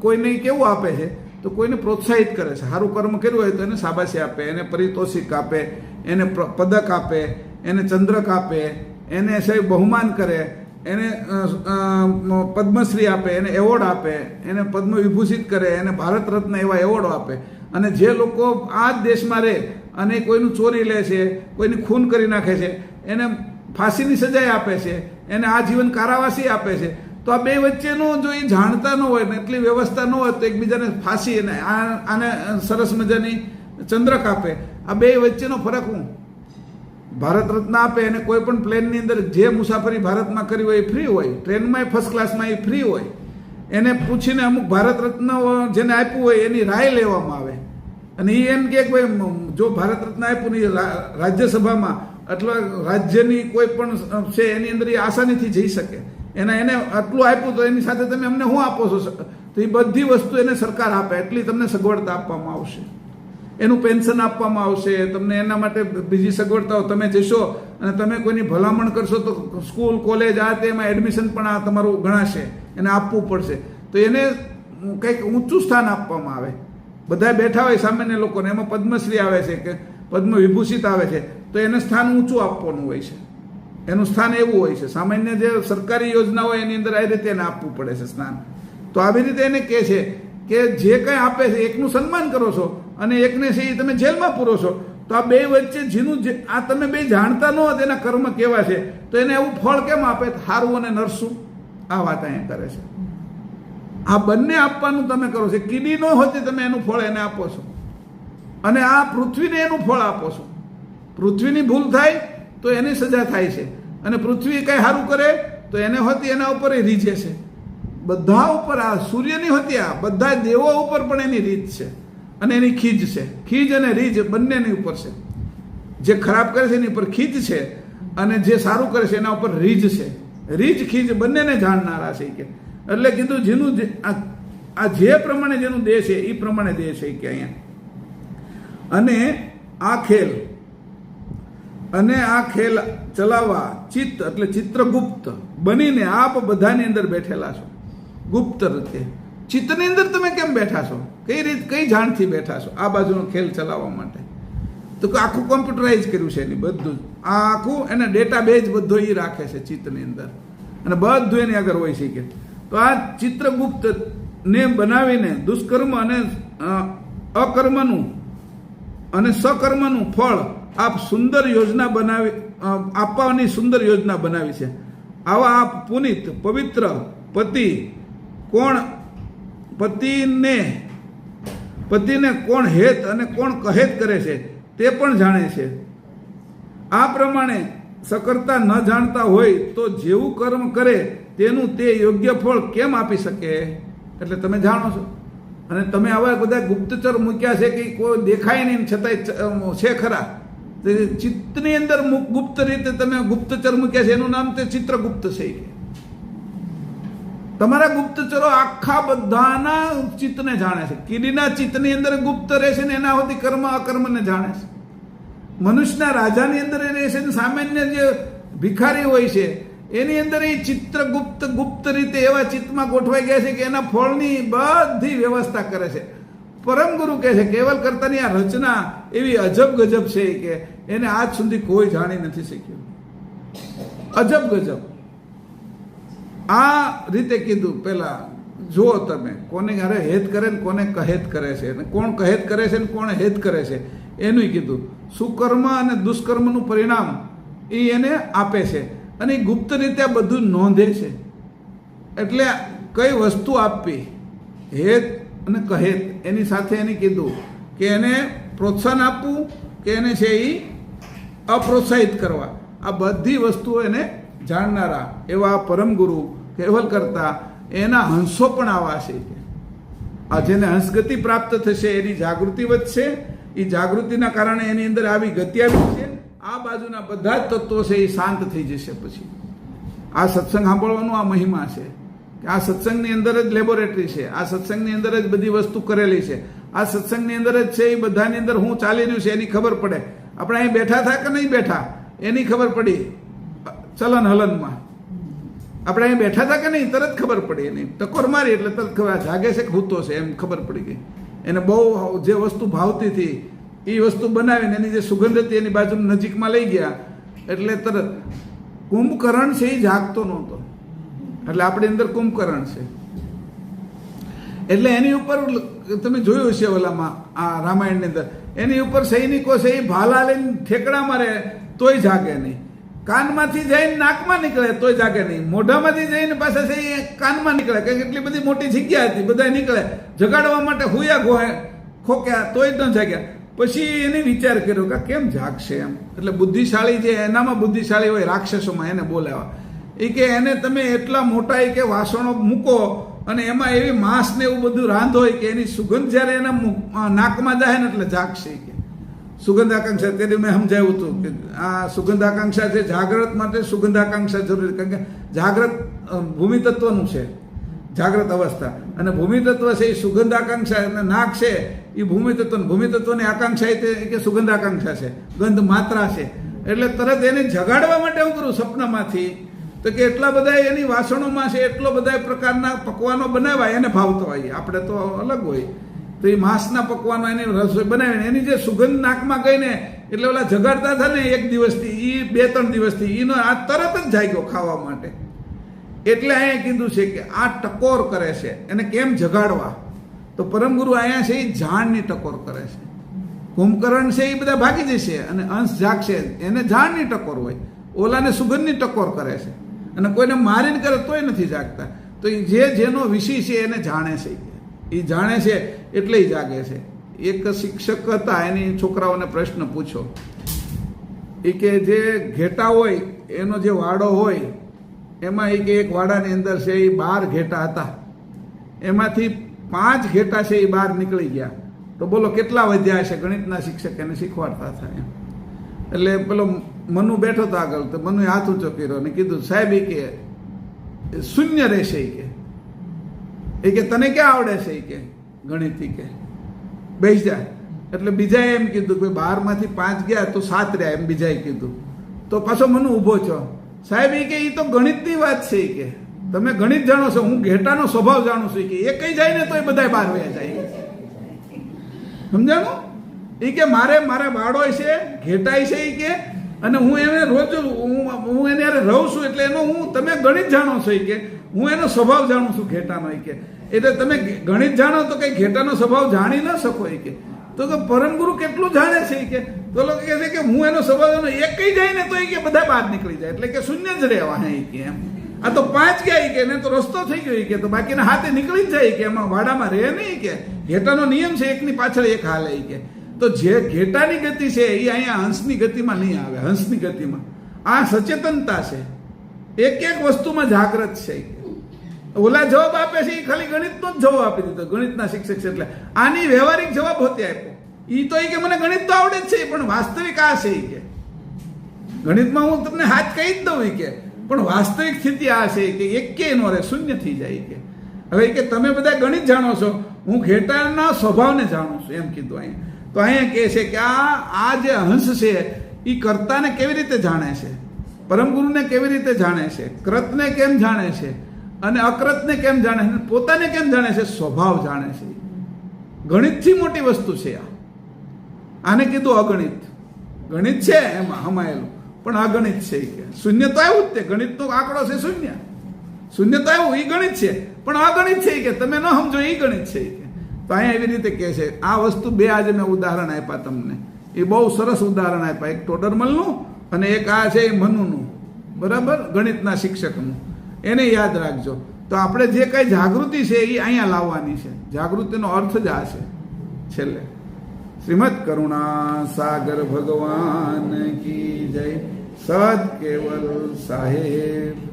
કોઈને કેવું આપે છે તો કોઈને પ્રોત્સાહિત કરે છે. સારું કર્મ કર્યું હોય તો એને શાબાશી આપે, એને પારિતોષિક આપે, એને પદક આપે, એને ચંદ્રક આપે, એને સાહેબ બહુમાન કરે, એને પદ્મશ્રી આપે, એને એવોર્ડ આપે, એને પદ્મ વિભૂષિત કરે, એને ભારત રત્ન એવા એવોર્ડો આપે. અને જે લોકો આ જ દેશમાં રહે અને કોઈનું ચોરી લે છે, કોઈની ખૂન કરી નાખે છે, એને ફાંસીની સજાએ આપે છે, એને આજીવન કારાવાસી આપે છે. તો આ બે વચ્ચેનું જો એ જાણતા ન હોય ને એટલી વ્યવસ્થા ન હોય તો એકબીજાને ફાંસી અને આને સરસ મજાની ચંદ્રક આપે. આ બે વચ્ચેનો ફરક હું? ભારત રત્ન આપે અને કોઈ પણ પ્લેનની અંદર જે મુસાફરી ભારતમાં કરી હોય એ ફ્રી હોય, ટ્રેનમાં ફર્સ્ટ ક્લાસમાં એ ફ્રી હોય. એને પૂછીને અમુક ભારત રત્ન જેને આપ્યું હોય એની રાય લેવામાં આવે, અને એ એમ કે ભાઈ જો ભારત રત્ન આપ્યું ને રાજ્યસભામાં અથવા રાજ્યની કોઈ પણ છે એની અંદર એ આસાનીથી જઈ શકે. એને આટલું આપ્યું તો એની સાથે તમે અમને શું આપો છો? તો એ બધી વસ્તુ એને સરકાર આપે, એટલી તમને સગવડતા આપવામાં આવશે, એનું પેન્શન આપવામાં આવશે તમને, એના માટે બીજી સગવડતાઓ. તમે જશો અને તમે કોઈની ભલામણ કરશો તો સ્કૂલ કોલેજ આ તેમાં એડમિશન પણ આ તમારું ગણાશે, એને આપવું પડશે. તો એને કંઈક ઊંચું સ્થાન આપવામાં આવે. બધા બેઠા હોય સામાન્ય લોકોને, એમાં પદ્મશ્રી આવે છે કે પદ્મ વિભૂષિત આવે છે તો એને સ્થાન ઊંચું આપવાનું હોય છે, એનું સ્થાન એવું હોય છે. સામાન્ય જે સરકારી યોજના હોય એની અંદર આ રીતે એને આપવું પડે છે સ્થાન. તો આવી રીતે એને કહે છે કે જે કંઈ આપે છે એકનું સન્માન કરો છો અને એકને છે એ તમે જેલમાં પૂરો છો. તો આ બે વચ્ચે જેનું આ તમે બે જાણતા ન હોત એના કર્મ કેવા છે તો એને એવું ફળ કેમ આપે? હારું અને નરસું. આ વાત અહીંયા કરે છે. આ બંને આપવાનું તમે કરો છો. કીડી ન હોતી તમે એનું ફળ એને આપો છો, અને આ પૃથ્વીને એનું ફળ આપો છો. પૃથ્વીની ભૂલ થાય તો એની સજા થાય છે, અને પૃથ્વી કંઈ સારું કરે તો એને હોતી એના ઉપર એ રીઝે છે. બધા ઉપર, આ સૂર્યની હોતી, આ બધા દેવો ઉપર પણ એની રીત છે અને એની ખીજ છે. ખીજ અને રીજ બંનેની ઉપર છે. જે ખરાબ કરે છે એની ઉપર ખીજ છે, અને જે સારું કરે છે એના ઉપર રીજ છે. રીજ ખીજ બંનેને જાણનારા છે કે. એટલે કીધું જેનું આ જે પ્રમાણે જેનું દેહ છે એ પ્રમાણે દેહ છે કે અહીંયા. અને આ ખેલ ચલાવવા ચિત્ત એટલે ચિત્રગુપ્ત બનીને આપ બધાની અંદર બેઠેલા છો. ગુપ્ત રીતે ચિત્તની અંદર તમે કેમ બેઠા છો? કઈ રીત, કઈ જાણથી બેઠા છો આ બાજુનો ખેલ ચલાવવા માટે? તો આખું કોમ્પ્યુટરાઇઝ કર્યું છે એની બધું જ. આ આખું એને ડેટાબેઝ બધો એ રાખે છે ચિત્તની અંદર, અને બધું એની આગળ હોય છે કે. તો આ ચિત્રગુપ્ત ને બનાવીને દુષ્કર્મ અને અકર્મનું અને સકર્મનું ફળ આપ સુંદર યોજના બનાવી આપવાની સુંદર યોજના બનાવી છે. આવા આપ પુનિત પવિત્ર પતિ કોણ પતિને કોણ હેત અને કોણ કહેત કરે છે તે પણ જાણે છે. આ પ્રમાણે સકર્તા ન જાણતા હોય તો જેવું કર્મ કરે તેનું તે યોગ્ય ફળ કેમ આપી શકે? એટલે તમે જાણો છો અને તમે આવા બધા ગુપ્તચર મૂક્યા છે કે કોઈ દેખાય નહીં છતાંય છે ખરા. ચિત્તની અંદર ગુપ્ત રીતે તમે ગુપ્તચર મૂક્યા છે, એનું નામ તે ચિત્રગુપ્ત છે. તમારા ગુપ્તચરો આખા બધાના ચિત્તને જાણે છે. કીડીના ચિત્તની અંદર ગુપ્ત રહેશે ને એના સુધી કર્મ અકર્મને જાણે છે. મનુષ્યના રાજાની અંદર એ રહેશે ને સામાન્ય જે ભિખારી હોય છે એની અંદર એ ચિત્રગુપ્ત ગુપ્ત રીતે એવા ચિત્તમાં ગોઠવાઈ ગયા છે કે એના ફળની બધી વ્યવસ્થા કરે છે. પરમ ગુરુ કહે છે કેવલ કર્તાની આ રચના એવી અજબ ગજબ છે કે એને આજ સુધી કોઈ જાણી નથી શક્યું. અજબ ગજબ. આ રીતે કીધું. પેલા જુઓ તમે કોને અરે હેત કરે ને કોને કહેત કરે છે, અને કોણ કહેત કરે છે ને કોણ હેત કરે છે એનું કીધું. સુકર્મ અને દુષ્કર્મનું પરિણામ એ એને આપે છે અને એ ગુપ્ત રીતે આ બધું નોંધે છે. એટલે કઈ વસ્તુ આપવી હેત અને કહેત એની સાથે એને કીધું કે એને પ્રોત્સાહન આપવું કે એને છે એ અપ્રોત્સાહિત કરવા. આ બધી વસ્તુઓ એને જાણનારા એવા પરમ ગુરુ કેવલ કરતા એના હંસો પણ આવા છે. આ જેને હંસગતિ પ્રાપ્ત થશે એની જાગૃતિ વધશે. એ જાગૃતિના કારણે એની અંદર આવી ગતિ આવી છે. આ બાજુના બધા જ તત્વો છે એ શાંત થઈ જશે. પછી આ સત્સંગ સાંભળવાનો આ મહિમા છે કે આ સત્સંગની અંદર જ લેબોરેટરી છે. આ સત્સંગની અંદર જ બધી વસ્તુ કરેલી છે. આ સત્સંગની અંદર જ છે એ બધાની અંદર હું ચાલી રહ્યું છે એની ખબર પડે. આપણે અહીં બેઠા થા કે નહીં બેઠા એની ખબર પડી ચલન હલનમાં. આપણે અહીં બેઠા હતા કે નહીં તરત ખબર પડી. એની ટકોર મારી એટલે તરત ખબર જાગે છે કે હૂતો છે એમ ખબર પડી ગઈ. એને બહુ જે વસ્તુ ભાવતી હતી એ વસ્તુ બનાવીને એની જે સુગંધ હતી એની બાજુ નજીકમાં લઈ ગયા એટલે તરત કુંભકરણ છે એ જાગતો નહોતો. એટલે આપણી અંદર કુંભકરણ છે એટલે એની ઉપર તમે જોયું છે ઓલામાં આ રામાયણની અંદર એની ઉપર સૈનિકો છે એ ભાલા લઈને ઠેકડા મારે તોય જાગે નહીં. કાનમાંથી જઈને નાકમાં નીકળે તોય જાગે નહીં. મોઢામાંથી જઈને પાછા છે એ કાનમાં નીકળે કે એટલી બધી મોટી જગ્યા હતી બધા નીકળે જગાડવા માટે હુયા ગોહે ખોક્યા તોય ન જાગ્યા. પછી એને વિચાર કર્યો કે કેમ જાગશે એમ. એટલે બુદ્ધિશાળી જે એનામાં બુદ્ધિશાળી હોય રાક્ષસોમાં એને બોલાવા. એ કે એને તમે એટલા મોટા કે વાસણો મૂકો અને એમાં એવી માંસ ને એવું બધું રાંધો કે એની સુગંધ જ્યારે એના નાકમાં જાય ને એટલે જાગશે. કે સુગંધ આકાંક્ષા ત્યારે મેં સમજાવ્યું હતું કે આ સુગંધ આકાંક્ષા છે જાગ્રત માટે સુગંધ આકાંક્ષા જરૂરી. કારણ કે જાગ્રત ભૂમિ તત્વનું છે જાગ્રત અવસ્થા અને ભૂમિ તત્વ છે એ સુગંધ આકાંક્ષા અને નાક છે એ ભૂમિ તત્વની આકાંક્ષા એ કે સુગંધ આકાંક્ષા છે ગંધ માત્રા છે. એટલે તરત એને જગાડવા માટે હું કરું સપનામાંથી તો કે એટલા બધા એની વાસણોમાં છે એટલો બધા પ્રકારના પકવાનો બનાવાય એને ભાવતો હોય. આપણે તો અલગ હોય તો એ માંસના પકવાનો એની રસોઈ બનાવીને એની જે સુગંધ નાકમાં ગઈ ને એટલે ઓલા જગાડતા હતા ને એક દિવસથી એ 2-3 દિવસથી એનો આ તરત જ જાગ્યો ખાવા માટે. એટલે અહીંયા કીધું છે કે આ ટકોર કરે છે એને કેમ જગાડવા. તો પરમગુરુ અહીંયા છે એ જાણની ટકોર કરે છે. કુંભકરણ છે એ બધા ભાગી જશે અને અંશ જાગશે એને જાણની ટકોર હોય. ઓલાને સુગંધની ટકોર કરે છે અને કોઈને મારીને કરે તોય નથી જાગતા. તો એ જેનો વિષય છે એને જાણે છે. એ જાણે છે એટલે જ જાગે છે. એક શિક્ષક હતા એની છોકરાઓને પ્રશ્ન પૂછો એ કે જે ઘેટા હોય એનો જે વાડો હોય એમાં એ કે એક વાડાની અંદર છે એ 12 ઘેટા હતા. એમાંથી 5 ઘેટા છે એ બહાર નીકળી ગયા. તો બોલો કેટલા વધ્યા હશે. ગણિતના શિક્ષક એને શીખવાડતા હતા એમ. એટલે પેલો મનુ બેઠો હતો આગળ તો મનુએ હાથ ઊંચો કર્યો અને કીધું સાહેબ એ કે શૂન્ય રહેશે. એ કે તને ક્યાં આવડે છે એ કે ગણિત કે બેસી જા. એટલે બીજાએ એમ કીધું કે 12માંથી 5 ગયા તો 7 રહ્યા એમ બીજાએ કીધું. તો પાછો મનુ ઊભો છો. સાહેબ એ કે એ તો ગણિતની વાત છે કે તમે ગણિત જાણો છો હું ઘેટાનો સ્વભાવ જાણું છું કે એ કઈ જાય ને તો એ બધા બહાર વયા જાય. સમજાણું. એ કે મારા વાડો છે ઘેટાય છે એ કે અને હું એને રોજ હું એને યારે રહું છું એટલે એનો હું તમે ગણિત જાણો છો કે હું એનો સ્વભાવ જાણું છું ઘેટાનો કે એટલે તમે ગણિત જાણો તો કઈ ઘેટાનો સ્વભાવ જાણી ન શકો એ કે. તો પરમ ગુરુ કેટલું જાણે છે કે તો લોકો કહે છે કે હું એનો સ્વભાવ એક કઈ જાય ને તો એ કે બધા બહાર નીકળી જાય, એટલે કે શૂન્ય જ રહેવા હે કે એમ. આ તો 5 ગયા કે ને તો રસ્તો થઈ ગયો કે તો બાકીના હાથે નીકળી જ જાય કે એમાં વાડામાં રહે નહીં કે. ઘેટાનો નિયમ છે એકની પાછળ એક હાલે કે. તો જે ઘેટાની ગતિ છે એ અહીંયા હંસની ગતિમાં નહીં આવે. હંસની ગતિમાં આ સચેતનતા છે, એક એક વસ્તુમાં જાગૃત છે. ઓલા જવાબ આપે છે એ ખાલી ગણિતનો જ જવાબ આપી દીધો, ગણિતના શિક્ષક છે એટલે આની વ્યવહારિક જવાબ હોતે આપ્યો. એ તો એ કે મને ગણિત તો આવડે જ છે પણ વાસ્તવિક આ છે કે ગણિતમાં હું તમને હાથ કહી જ દઉં કે પણ વાસ્તવિક સ્થિતિ આ છે કે એકે નો રહે, શૂન્ય થઈ જાય કે. હવે કે તમે બધા ગણિત જાણો છો, હું ઘેટાના સ્વભાવને જાણું છું એમ કીધું અહીંયા. તો અહીંયા કહે છે કે આ જે હંસ છે એ કર્તાને કેવી રીતે જાણે છે, પરમ ગુરુને કેવી રીતે જાણે છે, કૃતને કેમ જાણે છે અને અકૃતને કેમ જાણે છે, પોતાને કેમ જાણે છે, સ્વભાવ જાણે છે. ગણિતથી મોટી વસ્તુ છે આ. આને કીધું અગણિત. ગણિત છે એમાં હમાયેલું પણ અગણિત છે કે શૂન્ય તો આવ્યું જ તે. ગણિતનો આંકડો છે શૂન્ય, શૂન્ય તો આવ્યું એ ગણિત છે પણ અગણિત છે કે તમે ન સમજો એ ગણિત છે કે. તો અહીંયા એવી રીતે કહે છે. આ વસ્તુ બે આજે મેં ઉદાહરણ આપ્યા તમને, એ બહુ સરસ ઉદાહરણ આપ્યા. એક ટોડરમલનું અને એક આ છે એ મનુનું, બરાબર, ગણિતના શિક્ષકનું. એને યાદ રાખજો. તો આપણે જે કઈ જાગૃતિ છે એ અહીંયા લાવવાની છે. જાગૃતિનો અર્થ જ આ છે. છેલ્લે શ્રીમદ કરુણા સાગર ભગવાન કી જય. સદ કેવલ સાહેબ.